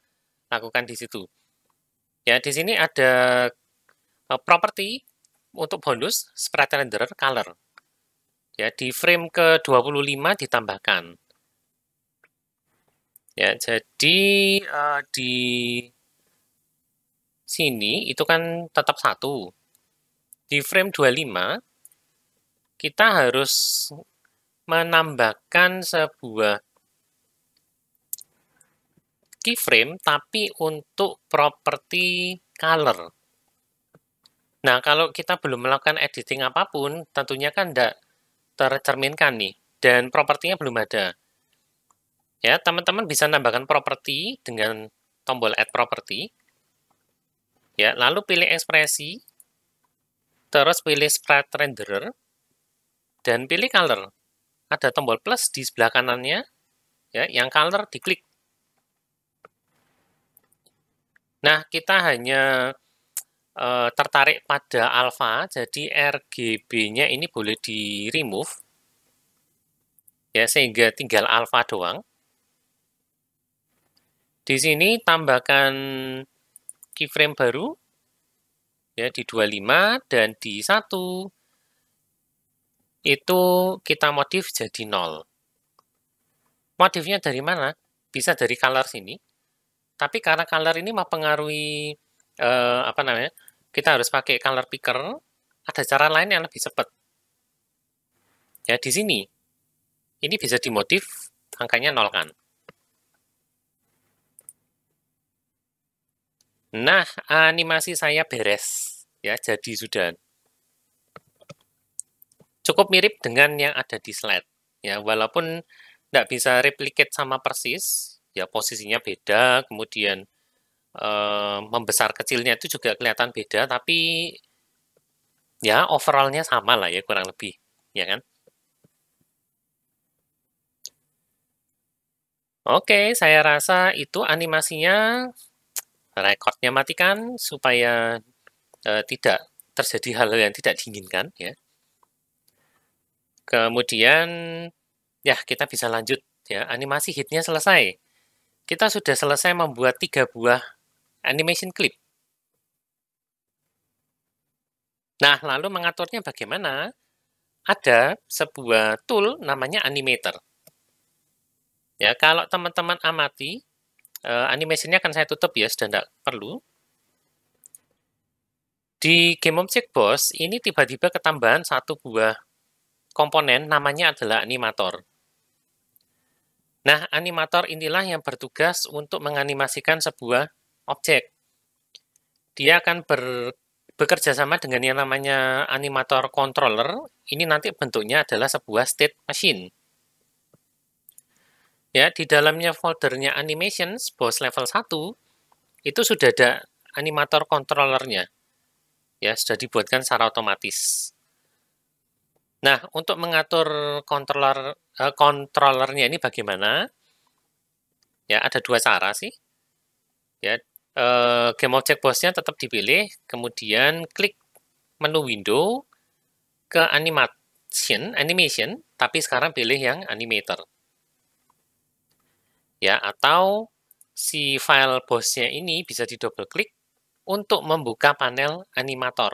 lakukan di situ. Ya, di sini ada property untuk bonus, sprite renderer, color. Ya, di frame ke-25 ditambahkan. Ya, jadi di sini itu kan tetap 1. Di frame 25, kita harus menambahkan sebuah keyframe, tapi untuk properti color. Nah, kalau kita belum melakukan editing apapun, tentunya kan tidak tercerminkan nih, dan propertinya belum ada. Ya, teman-teman bisa nambahkan properti dengan tombol add property. Ya, lalu pilih ekspresi, terus pilih sprite renderer, dan pilih color. Ada tombol plus di sebelah kanannya, ya, yang color diklik. Nah, kita hanya tertarik pada alpha, jadi RGB-nya ini boleh di-remove, ya, sehingga tinggal alpha doang. Di sini tambahkan keyframe baru, ya, di 25, dan di 1, itu kita modif jadi 0. Modifnya dari mana? Bisa dari color sini, tapi karena color ini mempengaruhi, apa namanya, kita harus pakai color picker, ada cara lain yang lebih cepat. Ya, di sini, ini bisa dimodif, angkanya 0 kan. Nah, animasi saya beres. Ya, jadi sudah. Cukup mirip dengan yang ada di slide. Ya, walaupun tidak bisa replicate sama persis, ya posisinya beda, kemudian membesar kecilnya itu juga kelihatan beda, tapi Ya, overall-nya sama lah ya, kurang lebih. Ya kan? Oke, saya rasa itu animasinya, rekornya matikan supaya tidak terjadi hal yang tidak diinginkan ya. Kemudian ya kita bisa lanjut ya, animasi hitnya selesai. Kita sudah selesai membuat 3 buah animation clip. Nah, lalu mengaturnya bagaimana? Ada sebuah tool namanya Animator. Ya, kalau teman-teman amati, animasinya akan saya tutup ya, sudah tidak perlu. Di Game Object Boss, ini tiba-tiba ketambahan satu buah komponen, namanya adalah animator. Nah, animator inilah yang bertugas untuk menganimasikan sebuah objek. Dia akan bekerja sama dengan yang namanya animator controller. Ini nanti bentuknya adalah sebuah state machine. Ya, di dalamnya foldernya animations, boss level 1, itu sudah ada animator controllernya. Ya, sudah dibuatkan secara otomatis. Nah, untuk mengatur controllernya ini bagaimana? Ya, ada dua cara sih. Ya, Game Object Boss-nya tetap dipilih, kemudian klik menu window ke animation, tapi sekarang pilih yang animator. Ya, atau si file boss-nya ini bisa di double klik untuk membuka panel animator.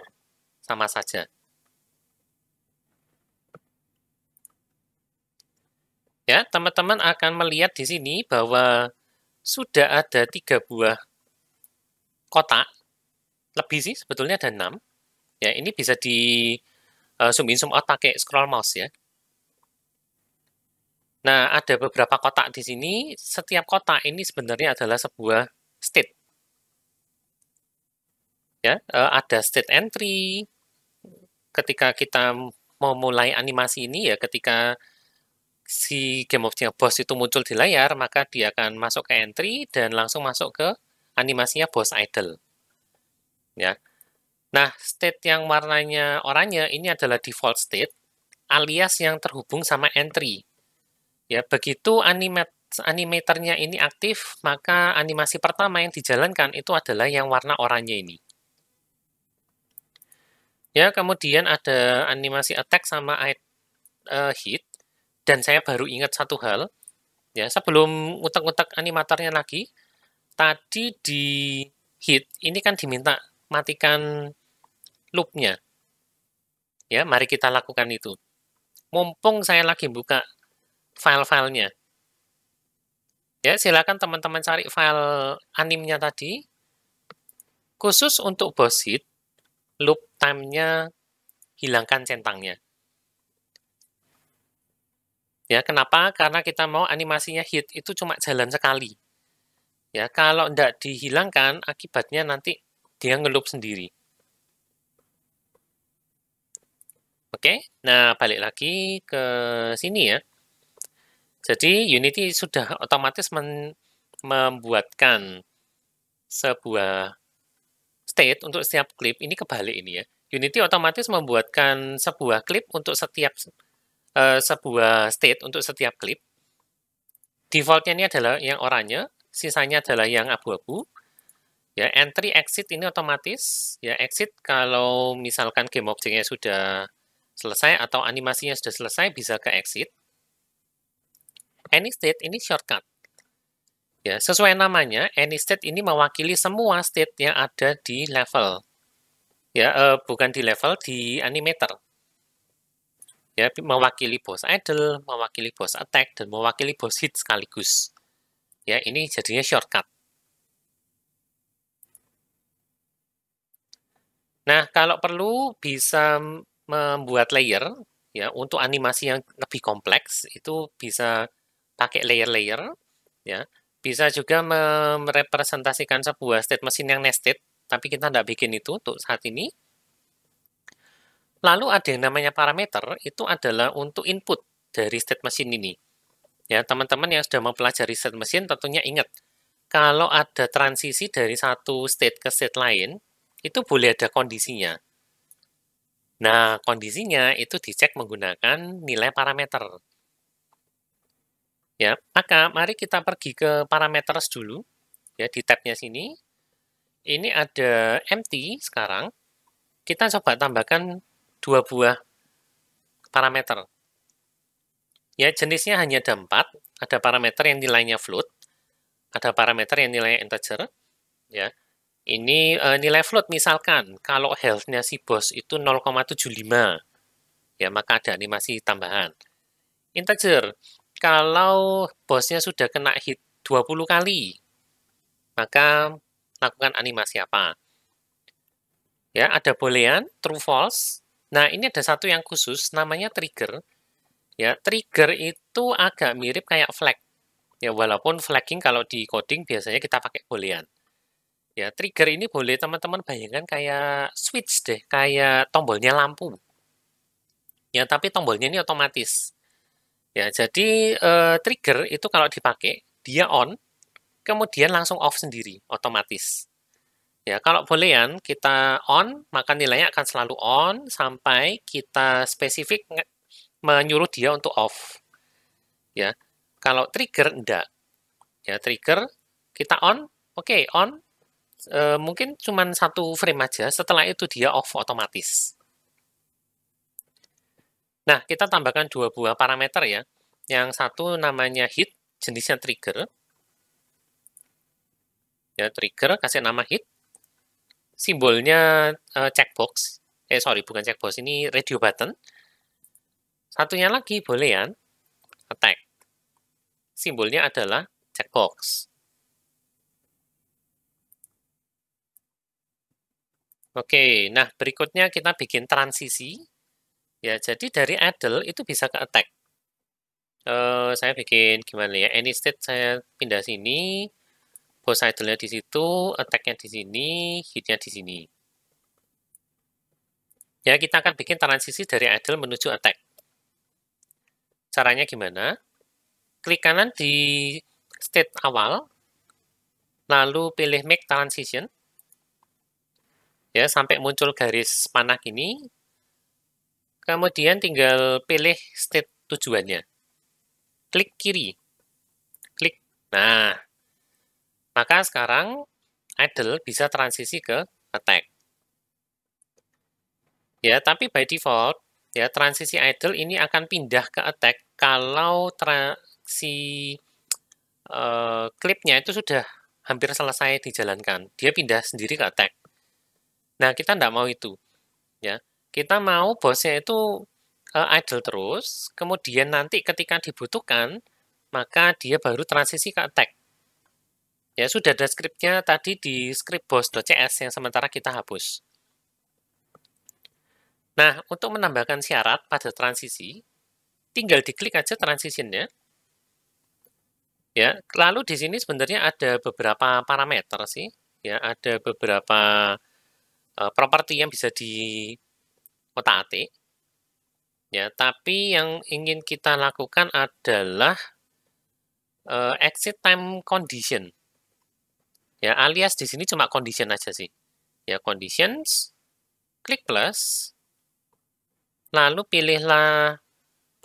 Sama saja. Ya, teman-teman akan melihat di sini bahwa sudah ada 3 buah kotak, lebih sih sebetulnya ada 6. Ya, ini bisa di zoom in zoom out pakai scroll mouse ya. Nah, ada beberapa kotak di sini. Setiap kotak ini sebenarnya adalah sebuah state. Ya, ada state entry. Ketika kita mau mulai animasi ini ya, ketika si Game Object Boss itu muncul di layar, maka dia akan masuk ke entry dan langsung masuk ke animasinya Boss Idle. Ya. Nah, state yang warnanya oranye ini adalah default state, alias yang terhubung sama entry. Ya, begitu animatornya ini aktif, maka animasi pertama yang dijalankan itu adalah yang warna oranye ini. Ya, kemudian ada animasi attack sama hit, dan saya baru ingat satu hal, ya sebelum utak-utak animatornya lagi, tadi di hit ini kan diminta matikan loop-nya. Ya, mari kita lakukan itu. Mumpung saya lagi buka file-filenya. Ya, silakan teman-teman cari file animnya tadi. Khusus untuk boss hit, loop time-nya hilangkan centangnya. Ya, kenapa? Karena kita mau animasinya hit itu cuma jalan sekali. Ya, kalau tidak dihilangkan, akibatnya nanti dia ngeloop sendiri. Oke, nah balik lagi ke sini ya. Jadi Unity sudah otomatis membuatkan sebuah state untuk setiap klip. Ini kebalik ini ya. Unity otomatis membuatkan sebuah klip untuk setiap sebuah state untuk setiap klip. Defaultnya ini adalah yang oranye, sisanya adalah yang abu-abu. Ya, entry exit ini otomatis. Ya, exit kalau misalkan game objeknya sudah selesai atau animasinya sudah selesai bisa ke exit. Any state ini shortcut. Ya, sesuai namanya, any state ini mewakili semua state yang ada di level. Ya, bukan di level, di animator. Ya, mewakili boss idle, mewakili boss attack, dan mewakili boss hit sekaligus. Ya, ini jadinya shortcut. Nah, kalau perlu bisa membuat layer ya untuk animasi yang lebih kompleks itu bisa pakai layer-layer ya. Bisa juga merepresentasikan sebuah state machine yang nested, tapi kita tidak bikin itu untuk saat ini. Lalu ada yang namanya parameter, itu adalah untuk input dari state machine ini. Ya, teman-teman yang sudah mempelajari state machine tentunya ingat, kalau ada transisi dari satu state ke state lain, itu boleh ada kondisinya. Nah, kondisinya itu dicek menggunakan nilai parameter. Ya, maka mari kita pergi ke parameters dulu. Ya, di tabnya sini. Ini ada empty sekarang. Kita coba tambahkan 2 buah parameter. Ya, jenisnya hanya ada 4. Ada parameter yang nilainya float, ada parameter yang nilainya integer. Ya, ini nilai float misalkan kalau health-nya si bos itu 0,75, ya maka ada animasi tambahan. Integer, kalau bosnya sudah kena hit 20 kali, maka lakukan animasi apa? Ya, ada boolean, true false. Nah, ini ada satu yang khusus namanya trigger. Ya, trigger itu agak mirip kayak flag. Ya, walaupun flagging kalau di coding biasanya kita pakai boolean. Ya, trigger ini boleh teman-teman bayangkan kayak switch deh, kayak tombolnya lampu. Ya, tapi tombolnya ini otomatis. Ya, jadi trigger itu kalau dipakai, dia on, kemudian langsung off sendiri, otomatis. Ya, kalau boolean kita on, maka nilainya akan selalu on sampai kita spesifik menyuruh dia untuk off. Ya, kalau trigger enggak. Ya, trigger kita on, oke, on, mungkin cuma 1 frame aja, setelah itu dia off otomatis. Nah, kita tambahkan 2 buah parameter ya. Yang satu namanya hit, jenisnya trigger. Ya, trigger, kasih nama hit. Simbolnya checkbox. Sorry, bukan checkbox, ini radio button. Satunya lagi boolean, attack. Simbolnya adalah checkbox. Oke, nah berikutnya kita bikin transisi. Ya, jadi dari idle itu bisa ke attack. Saya bikin gimana ya? Any state saya pindah sini, boss idle-nya di situ, attack-nya di sini, hit-nya di sini. Ya, kita akan bikin transisi dari idle menuju attack. Caranya gimana? Klik kanan di state awal, lalu pilih make transition. Ya, sampai muncul garis panah ini. Kemudian tinggal pilih state tujuannya. Klik kiri. Klik. Nah, maka sekarang idle bisa transisi ke attack. Ya, tapi by default, ya transisi idle ini akan pindah ke attack kalau si klipnya itu sudah hampir selesai dijalankan. Dia pindah sendiri ke attack. Nah, kita tidak mau itu. Ya, kita mau bosnya itu idle terus, kemudian nanti ketika dibutuhkan, maka dia baru transisi ke attack. Ya, sudah ada scriptnya tadi di script boss.cs yang sementara kita hapus. Nah, untuk menambahkan syarat pada transisi, tinggal diklik aja transitionnya. Ya, lalu di sini sebenarnya ada beberapa parameter sih. Ya, ada beberapa properti yang bisa di otak-atik. Ya, tapi yang ingin kita lakukan adalah exit time condition. Ya, alias di sini cuma condition aja sih. Ya, conditions, klik plus, lalu pilihlah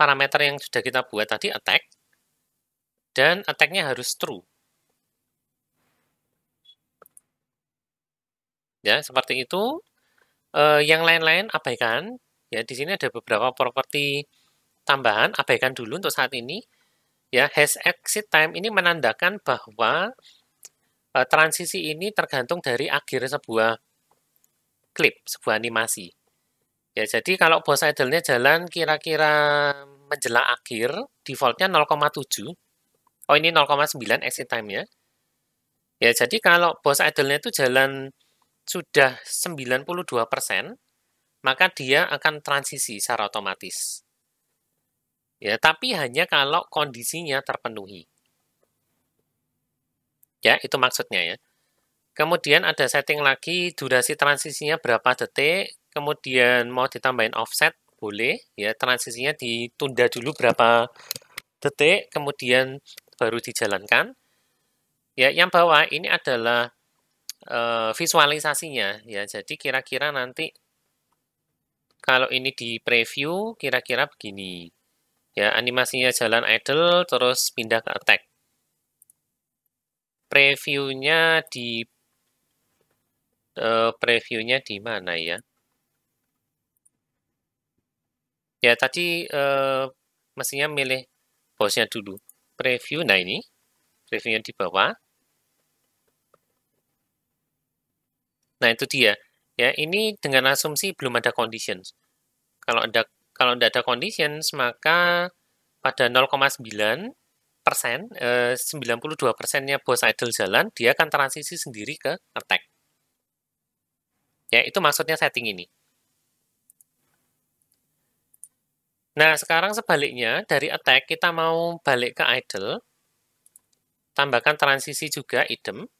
parameter yang sudah kita buat tadi, attack, dan attack-nya harus true. Ya, seperti itu. Yang lain-lain abaikan. Ya, di sini ada beberapa properti tambahan, abaikan dulu untuk saat ini. Ya, has exit time ini menandakan bahwa transisi ini tergantung dari akhir sebuah klip, sebuah animasi. Ya, jadi kalau boss idle-nya jalan kira-kira menjelang akhir, default-nya 0,7. Oh, ini 0,9 exit time-nya. Ya, jadi kalau boss idle-nya itu jalan sudah 92%, maka dia akan transisi secara otomatis. Ya, tapi hanya kalau kondisinya terpenuhi. Ya, itu maksudnya ya. Kemudian ada setting lagi durasi transisinya berapa detik, kemudian mau ditambahin offset, boleh. Ya, transisinya ditunda dulu berapa detik, kemudian baru dijalankan. Ya, yang bawah ini adalah visualisasinya. Ya, jadi kira-kira nanti Kalau ini di preview, kira-kira begini. Ya, animasinya jalan idle, terus pindah ke attack. Previewnya di mana ya? Ya, tadi mestinya milih bosnya dulu. Preview, nah ini. Previewnya di bawah. Nah, itu dia. Ya, ini dengan asumsi belum ada conditions. Kalau tidak ada conditions, maka pada 0,9%, 92%-nya bos idle jalan, dia akan transisi sendiri ke attack. Ya, itu maksudnya setting ini. Nah, sekarang sebaliknya, dari attack kita mau balik ke idle, tambahkan transisi juga idem,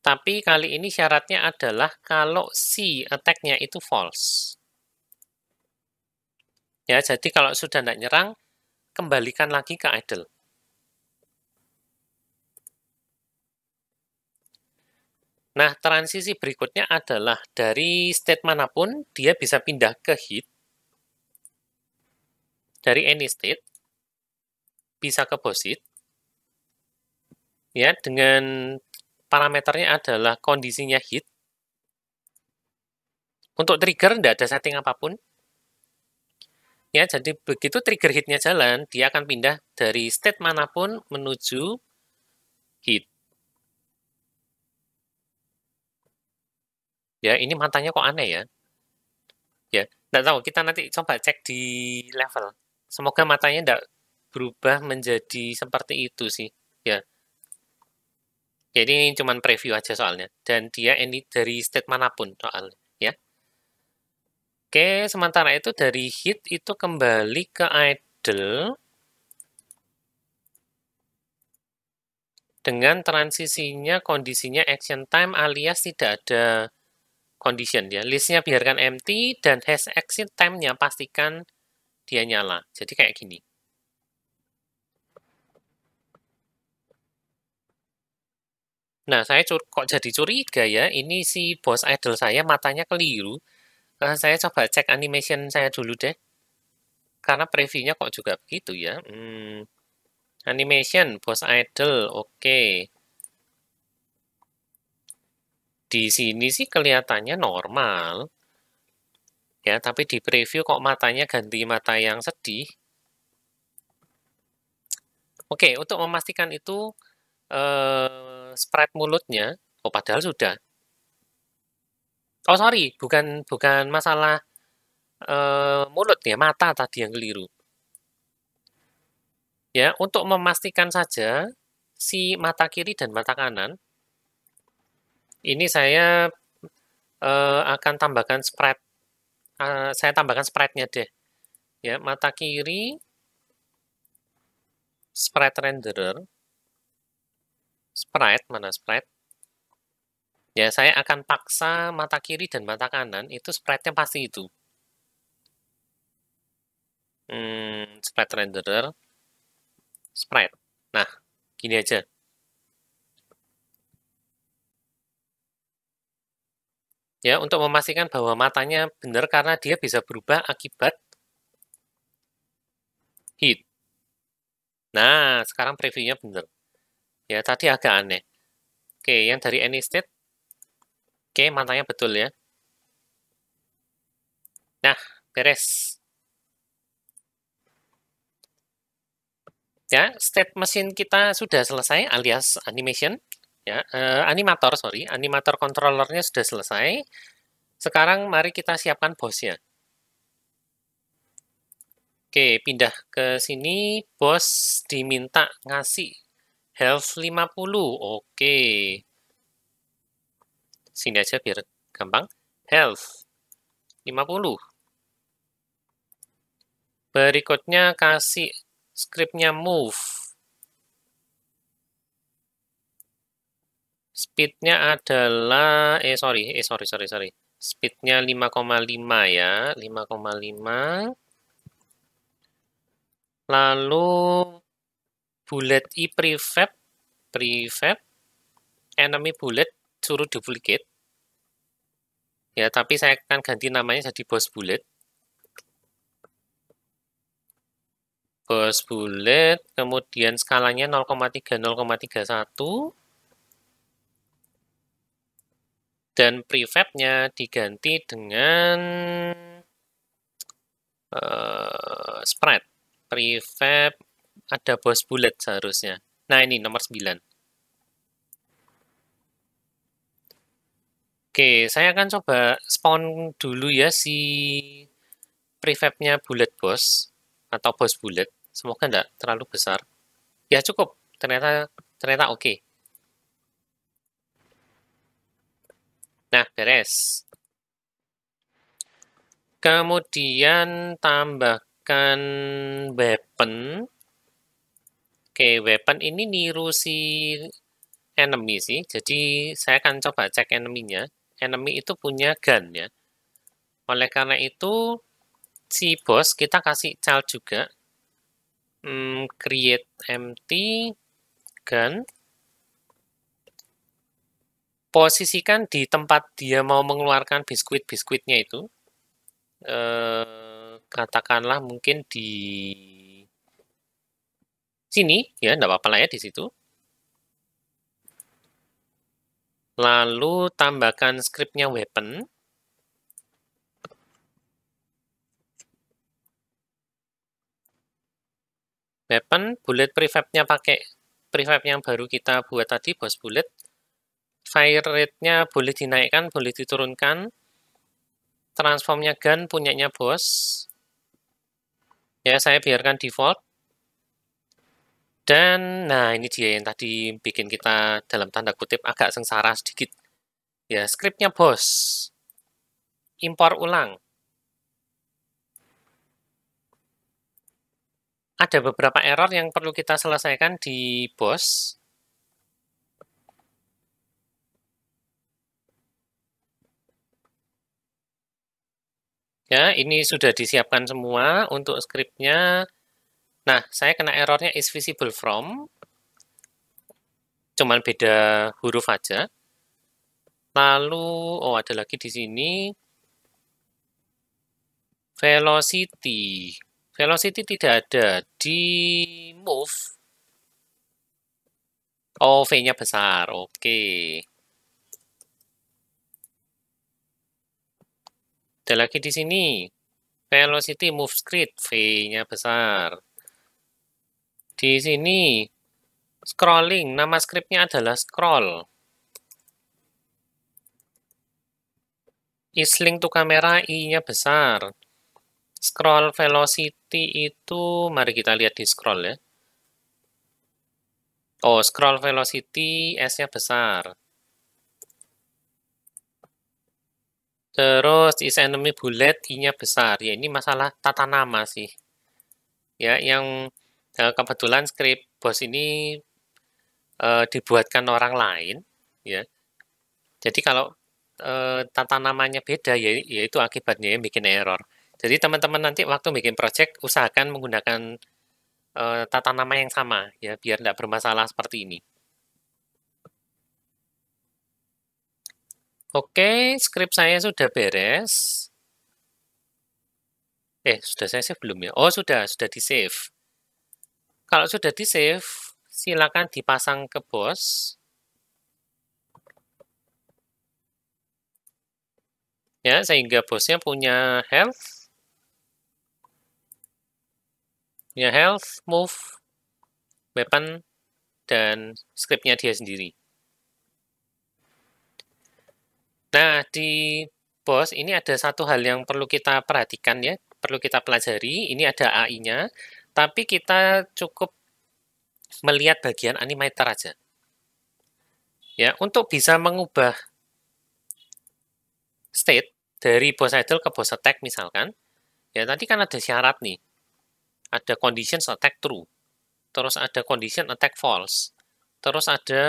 tapi kali ini syaratnya adalah kalau si attack-nya itu false. Ya, jadi kalau sudah tidak nyerang, kembalikan lagi ke idle. Nah, transisi berikutnya adalah dari state manapun, dia bisa pindah ke hit, dari any state, bisa ke boss hit, ya, dengan parameternya adalah kondisinya hit. Untuk trigger, tidak ada setting apapun. Ya, jadi begitu trigger hitnya jalan, dia akan pindah dari state manapun menuju hit. Ya, ini matanya kok aneh ya. Ya, tidak tahu, kita nanti coba cek di level. Semoga matanya tidak berubah menjadi seperti itu sih. Ya, jadi ini cuma preview aja soalnya. Dan dia ini dari state manapun soalnya. Ya. Oke, sementara itu dari hit itu kembali ke idle dengan transisinya kondisinya action time alias tidak ada condition ya. Listnya biarkan empty dan hash exit time-nya pastikan dia nyala. Jadi kayak gini. Nah, saya kok jadi curiga ya, ini si bos idol saya matanya keliru. Saya coba cek animation saya dulu deh. Karena previewnya kok juga begitu ya. Animation, bos idol, oke. Di sini sih kelihatannya normal. Ya, tapi di preview kok matanya ganti mata yang sedih. Oke, untuk memastikan itu sprite mulutnya, oh padahal sudah. Oh sorry, bukan masalah mulut ya, mata tadi yang keliru. Ya, untuk memastikan saja si mata kiri dan mata kanan, ini saya akan tambahkan sprite. Saya tambahkan sprite-nya deh. Ya, mata kiri sprite renderer. Sprite mana sprite? Ya, saya akan paksa mata kiri dan mata kanan itu sprite-nya pasti itu. Sprite renderer, sprite. Nah, gini aja. Ya, untuk memastikan bahwa matanya benar karena dia bisa berubah akibat hit. Nah, sekarang previewnya benar. Ya, tadi agak aneh. Oke, yang dari any state, oke, matanya betul ya. Nah, beres. Ya, state mesin kita sudah selesai alias animation. Ya, animator, sorry. Animator controllernya sudah selesai. Sekarang mari kita siapkan bosnya. Oke, pindah ke sini. Bos diminta ngasih health 50. Oke. Sini aja biar gampang. Health 50. Berikutnya kasih scriptnya move. Speednya adalah, sorry. Speednya 5,5 ya, 5,5. Lalu bullet i prefab, enemy bullet suruh duplicate. Ya, tapi saya akan ganti namanya jadi boss bullet. Boss bullet, kemudian skalanya 0,3, 0,31. Dan prefabnya diganti dengan spread. Prefab ada boss bullet seharusnya. Nah, ini nomor 9. Oke, saya akan coba spawn dulu ya si prefabnya bullet boss atau boss bullet. Semoga enggak terlalu besar. Ya cukup, ternyata ternyata oke. Nah, beres. Kemudian tambahkan weapon. Oke, weapon ini niru si enemy sih. Jadi saya akan coba cek enemy-nya. Enemy itu punya gun ya. Oleh karena itu si boss kita kasih child juga. Create empty gun. Posisikan di tempat dia mau mengeluarkan biskuit-biskuitnya itu. Katakanlah mungkin di sini ya, enggak apa-apa lah ya di situ. Lalu tambahkan scriptnya weapon. Weapon, bullet prefabnya pakai prefab yang baru kita buat tadi, boss bullet. Fire rate-nya boleh dinaikkan, boleh diturunkan. Transformnya gun, punyanya boss. Ya, saya biarkan default. Dan, nah ini dia yang tadi bikin kita dalam tanda kutip agak sengsara sedikit. Ya, scriptnya boss. Impor ulang. Ada beberapa error yang perlu kita selesaikan di boss. Ya, ini sudah disiapkan semua untuk scriptnya. Nah, saya kena errornya is visible from. Cuman beda huruf aja. Lalu, oh ada lagi di sini. Velocity. Velocity tidak ada. Di move. Oh, V-nya besar. Oke. Ada lagi di sini. Velocity move script. V-nya besar. Di sini. Scrolling. Nama scriptnya adalah scroll. Is-link to camera. I-nya besar. Scroll velocity itu, mari kita lihat di scroll ya. Oh, scroll velocity, S-nya besar. Terus is enemy bullet, I-nya besar. Ya, ini masalah tata nama sih. Ya, yang kebetulan script boss ini dibuatkan orang lain. Ya, jadi kalau tata namanya beda, ya itu akibatnya yang bikin error. Jadi teman-teman nanti waktu bikin project usahakan menggunakan tata nama yang sama ya biar tidak bermasalah seperti ini. Oke, script saya sudah beres. Sudah saya save belum ya? Oh, sudah di-save. Kalau sudah di-save, silakan dipasang ke boss. Ya, sehingga bosnya punya health, move, weapon, dan scriptnya dia sendiri. Nah, di boss ini ada satu hal yang perlu kita perhatikan ya, perlu kita pelajari. Ini ada AI-nya, tapi kita cukup melihat bagian animator aja. Ya, untuk bisa mengubah state dari boss idle ke boss attack misalkan, ya tadi kan ada syarat nih. Ada conditions attack true. Terus ada condition attack false. Terus ada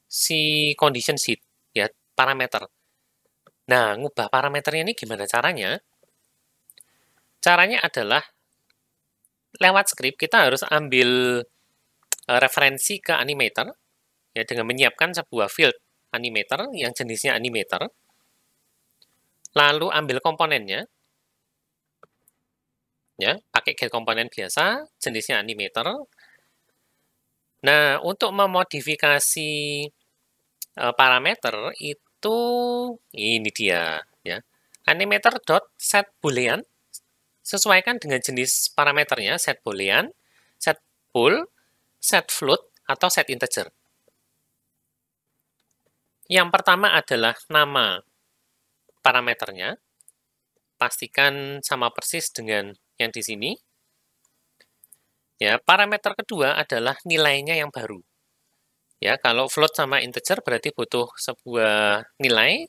si condition sheet, ya, parameter. Nah, ngubah parameternya ini gimana caranya? Caranya adalah lewat script kita harus ambil referensi ke animator, ya dengan menyiapkan sebuah field animator yang jenisnya animator. Lalu ambil komponennya, ya, pakai get komponen biasa, jenisnya animator. Nah, untuk memodifikasi parameter itu ini dia, ya. Animator.setBoolean sesuaikan dengan jenis parameternya, set boolean, set bool, set float, atau set integer. Yang pertama adalah nama parameternya. Pastikan sama persis dengan yang di sini. Ya, parameter kedua adalah nilainya yang baru. Ya, kalau float sama integer berarti butuh sebuah nilai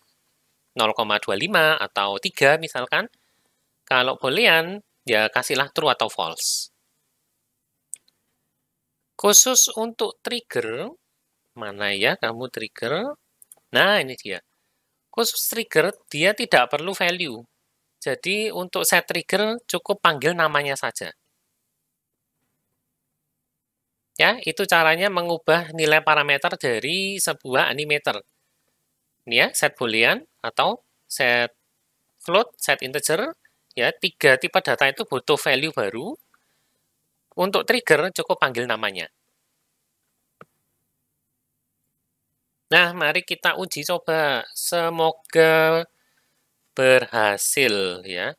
0,25 atau 3 misalkan. Kalau boolean, ya kasihlah true atau false. Khusus untuk trigger, mana ya kamu trigger? Nah, ini dia. Khusus trigger, dia tidak perlu value. Jadi, untuk set trigger, cukup panggil namanya saja. Ya, itu caranya mengubah nilai parameter dari sebuah animator. Ini ya, set boolean atau set float, set integer. Ya, 3 tipe data itu butuh value baru. Untuk trigger, cukup panggil namanya. Nah, mari kita uji coba. Semoga berhasil ya.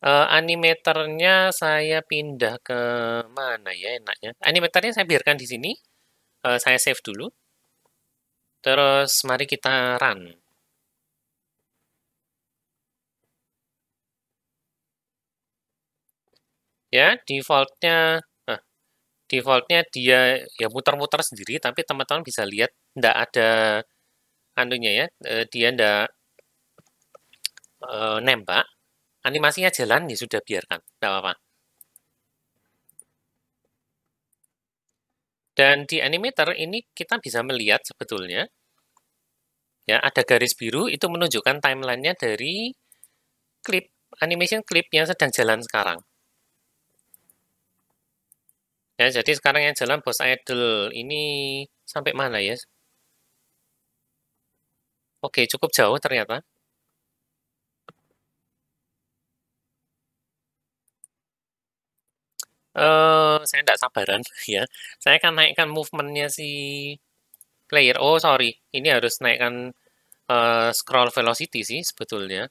Animatornya saya pindah ke mana ya enaknya. Animatornya saya biarkan di sini. Saya save dulu. Terus mari kita run. Ya, defaultnya dia ya muter-muter sendiri, tapi teman-teman bisa lihat enggak ada anunya ya, dia enggak nembak. Animasinya jalan ya sudah biarkan, enggak apa-apa. Dan di animator ini kita bisa melihat sebetulnya ya ada garis biru itu menunjukkan timelinenya dari klip animation klip yang sedang jalan sekarang. Ya, jadi sekarang yang jalan Boss Idol ini sampai mana ya? Oke, cukup jauh ternyata. Saya tidak sabaran ya. Saya akan naikkan movementnya si player. Oh, sorry. Ini harus naikkan scroll velocity sih sebetulnya.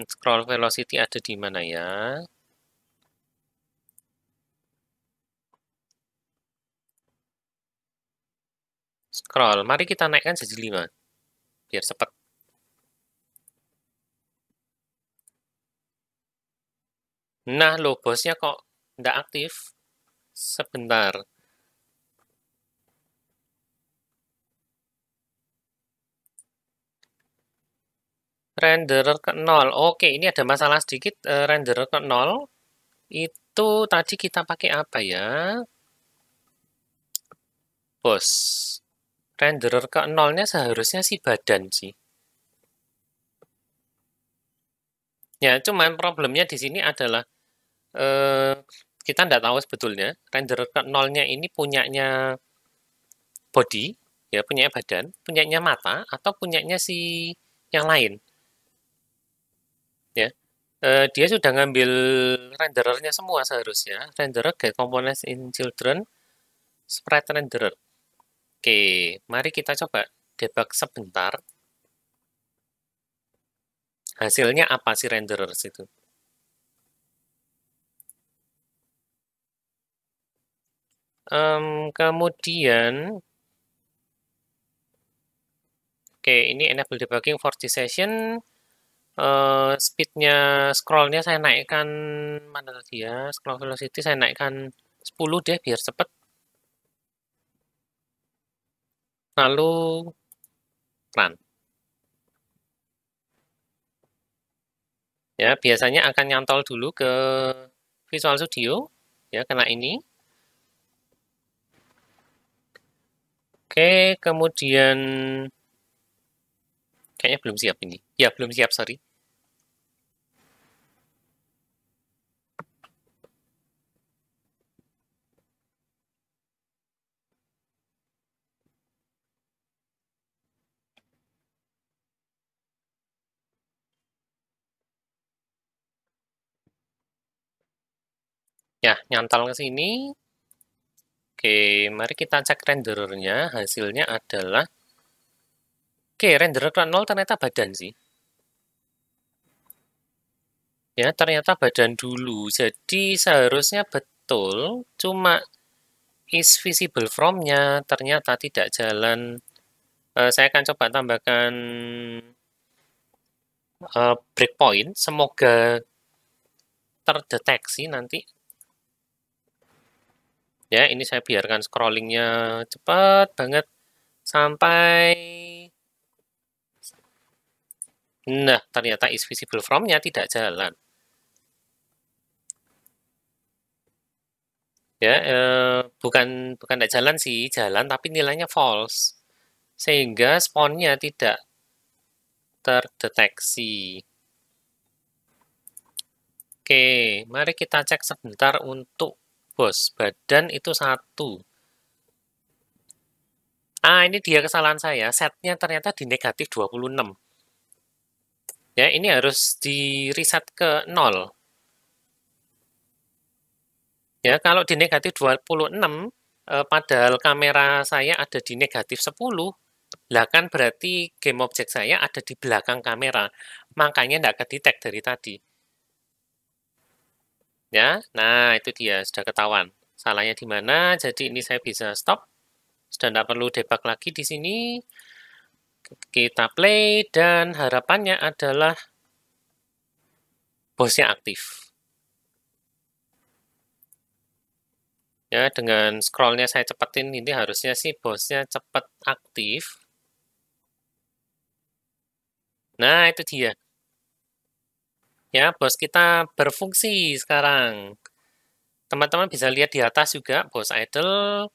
Scroll velocity ada di mana ya? Scroll. Mari kita naikkan jadi 5. Biar cepat. Nah, loh, bosnya kok tidak aktif? Sebentar. Renderer ke 0. Oke, ini ada masalah sedikit. Renderer ke 0. Itu tadi kita pakai apa ya? Bos. Renderer ke 0-nya seharusnya sih badan sih. Ya, cuman problemnya di sini adalah kita tidak tahu sebetulnya renderer ke 0-nya ini punyanya body, ya punyanya badan, punyanya mata, atau punyanya si yang lain. Ya, dia sudah ngambil renderernya semua seharusnya. Renderer get components in children, sprite renderer. Oke, mari kita coba debug sebentar. Hasilnya apa sih renderer itu? Kemudian, oke, ini enable debugging for this session. Speednya scrollnya saya naikkan mana tadi ya? Scroll velocity saya naikkan 10 deh biar cepet. Lalu run. Ya, biasanya akan nyantol dulu ke Visual Studio. Ya, kena ini. Oke, kemudian kayaknya belum siap ini. Ya, belum siap, sorry. Ya, nyantol ke sini. Oke, mari kita cek renderernya. Hasilnya adalah, oke, renderer ke 0 ternyata badan sih. Ya, ternyata badan dulu. Jadi seharusnya betul, cuma is visible from-nya ternyata tidak jalan. Saya akan coba tambahkan breakpoint. Semoga terdeteksi nanti. Ya, ini saya biarkan scrollingnya cepat banget sampai. Nah, ternyata is visible from-nya tidak jalan. Ya, bukan tidak jalan sih, jalan tapi nilainya false. Sehingga spawn-nya tidak terdeteksi. Oke, mari kita cek sebentar untuk bos. Badan itu 1. Ini dia kesalahan saya. Setnya ternyata di negatif 26. Ya, ini harus di reset ke 0. Ya, kalau di negatif 26, padahal kamera saya ada di negatif 10, lah kan berarti game object saya ada di belakang kamera. Makanya tidak kedetek dari tadi. Ya, nah itu dia, sudah ketahuan. Salahnya di mana, jadi ini saya bisa stop. Sudah tidak perlu debug lagi di sini. Kita play, dan harapannya adalah bosnya aktif. Ya, dengan scrollnya saya cepetin, ini harusnya sih bosnya cepat aktif. Nah, itu dia. Ya, bos kita berfungsi sekarang. Teman-teman bisa lihat di atas juga, bos idle.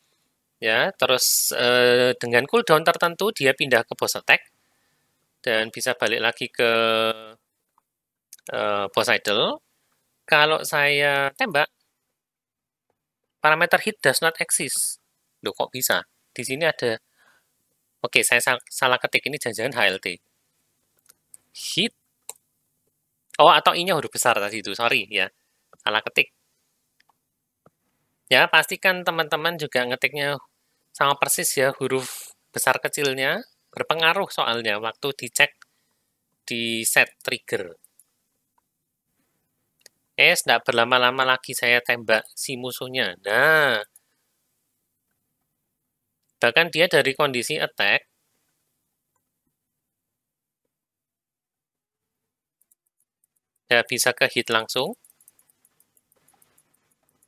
Ya, terus dengan cooldown tertentu, dia pindah ke bos attack. Dan bisa balik lagi ke bos idle. Kalau saya tembak, parameter hit does not exist. Loh, kok bisa? Di sini ada. Oke, saya salah ketik. Ini jangan-jangan HLT. Hit. Oh, atau I-nya huruf besar tadi itu. Sorry ya. Salah ketik. Ya, pastikan teman-teman juga ngetiknya sama persis ya. Huruf besar kecilnya berpengaruh soalnya waktu dicek di set trigger. Tidak berlama-lama lagi saya tembak si musuhnya. Nah, bahkan dia dari kondisi attack, ya bisa ke hit langsung.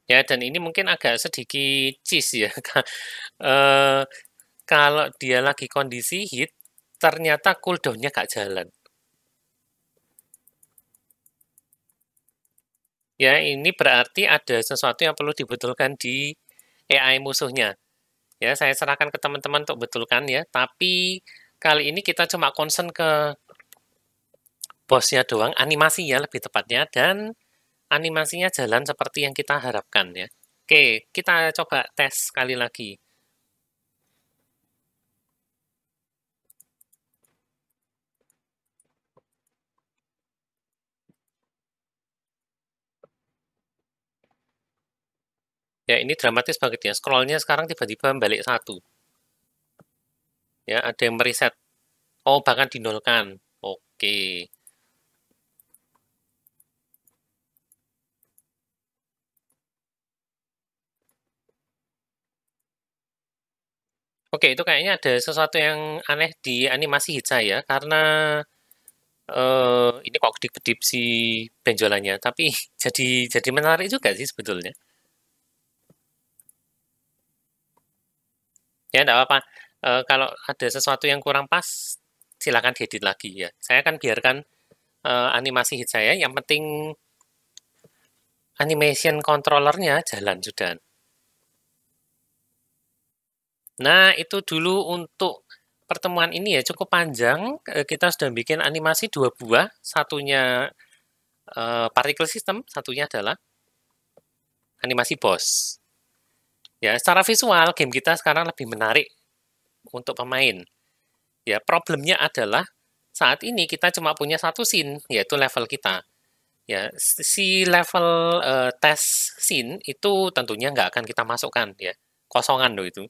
Ya, dan ini mungkin agak sedikit cheese ya. Kalau dia lagi kondisi hit, ternyata cooldown-nya nggak jalan. Ya, ini berarti ada sesuatu yang perlu dibetulkan di AI musuhnya. Ya, saya serahkan ke teman-teman untuk betulkan ya. Tapi kali ini kita cuma concern ke bosnya doang, animasinya lebih tepatnya, dan animasinya jalan seperti yang kita harapkan ya. Oke, kita coba tes sekali lagi. Ya, ini dramatis banget ya. Scrollnya sekarang tiba-tiba balik 1. Ya, ada yang mereset. Oh, bahkan dinolkan. Oke. Oke, itu kayaknya ada sesuatu yang aneh di animasi hit saya, karena ini kok kedip-kedip si benjolannya, tapi jadi menarik juga sih sebetulnya. Ya, enggak apa-apa. Kalau ada sesuatu yang kurang pas, silakan diedit lagi ya. Saya akan biarkan animasi hit saya, yang penting animation controllernya jalan sudah. Nah, itu dulu untuk pertemuan ini ya, cukup panjang. Kita sudah bikin animasi 2 buah, satunya particle system, satunya adalah animasi boss. Ya, secara visual game kita sekarang lebih menarik untuk pemain. Ya, problemnya adalah saat ini kita cuma punya satu scene, yaitu level kita. Ya, si level test scene itu tentunya nggak akan kita masukkan ya, kosongan loh itu.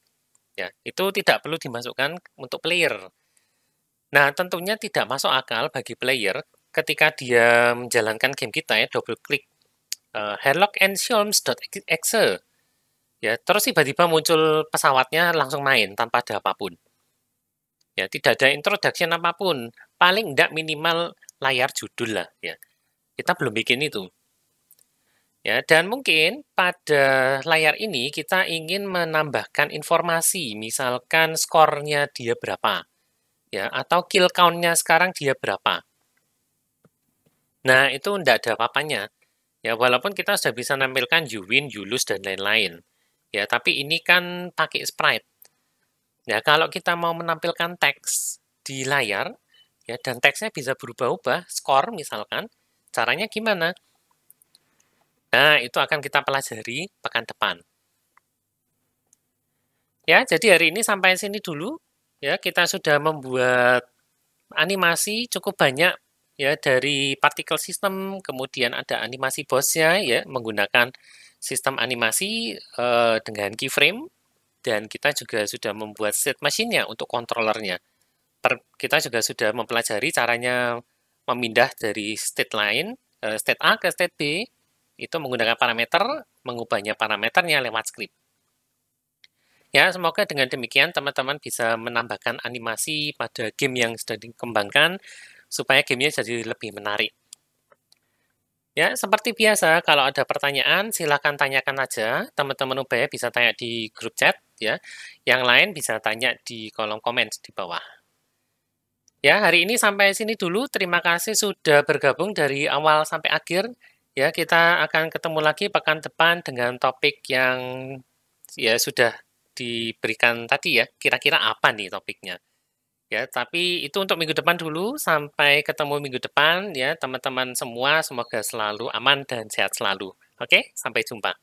Ya, itu tidak perlu dimasukkan untuk player. Nah, tentunya tidak masuk akal bagi player ketika dia menjalankan game kita ya, double klik Herlock and Sholmes.exe ya, terus tiba-tiba muncul pesawatnya langsung main tanpa ada apapun. Ya, tidak ada introduction apapun. Paling tidak minimal layar judul lah ya. Kita belum bikin itu. Ya, dan mungkin pada layar ini kita ingin menambahkan informasi, misalkan skornya dia berapa, ya, atau kill count-nya sekarang dia berapa. Nah, itu tidak ada apa-apanya. Ya, walaupun kita sudah bisa menampilkan you win, you lose, dan lain-lain. Ya, tapi ini kan pakai sprite. Ya, kalau kita mau menampilkan teks di layar, ya, dan teksnya bisa berubah-ubah, skor misalkan, caranya gimana? Nah, itu akan kita pelajari pekan depan. Ya, jadi hari ini sampai sini dulu. Ya, kita sudah membuat animasi cukup banyak ya dari particle system, kemudian ada animasi bossnya ya menggunakan sistem animasi dengan keyframe, dan kita juga sudah membuat state machine-nya untuk kontrolernya. Kita juga sudah mempelajari caranya memindah dari state lain, state A ke state B, itu menggunakan parameter, mengubahnya parameternya lewat script. Ya, semoga dengan demikian teman-teman bisa menambahkan animasi pada game yang sedang dikembangkan supaya gamenya jadi lebih menarik. Ya, seperti biasa, kalau ada pertanyaan silahkan tanyakan aja. Teman-teman Ubaya bisa tanya di grup chat ya. Yang lain bisa tanya di kolom komen di bawah. Ya, hari ini sampai sini dulu. Terima kasih sudah bergabung dari awal sampai akhir. Ya, kita akan ketemu lagi pekan depan dengan topik yang ya sudah diberikan tadi ya. Kira-kira apa nih topiknya? Ya, tapi itu untuk minggu depan dulu. Sampai ketemu minggu depan ya, teman-teman semua. Semoga selalu aman dan sehat selalu. Oke, sampai jumpa.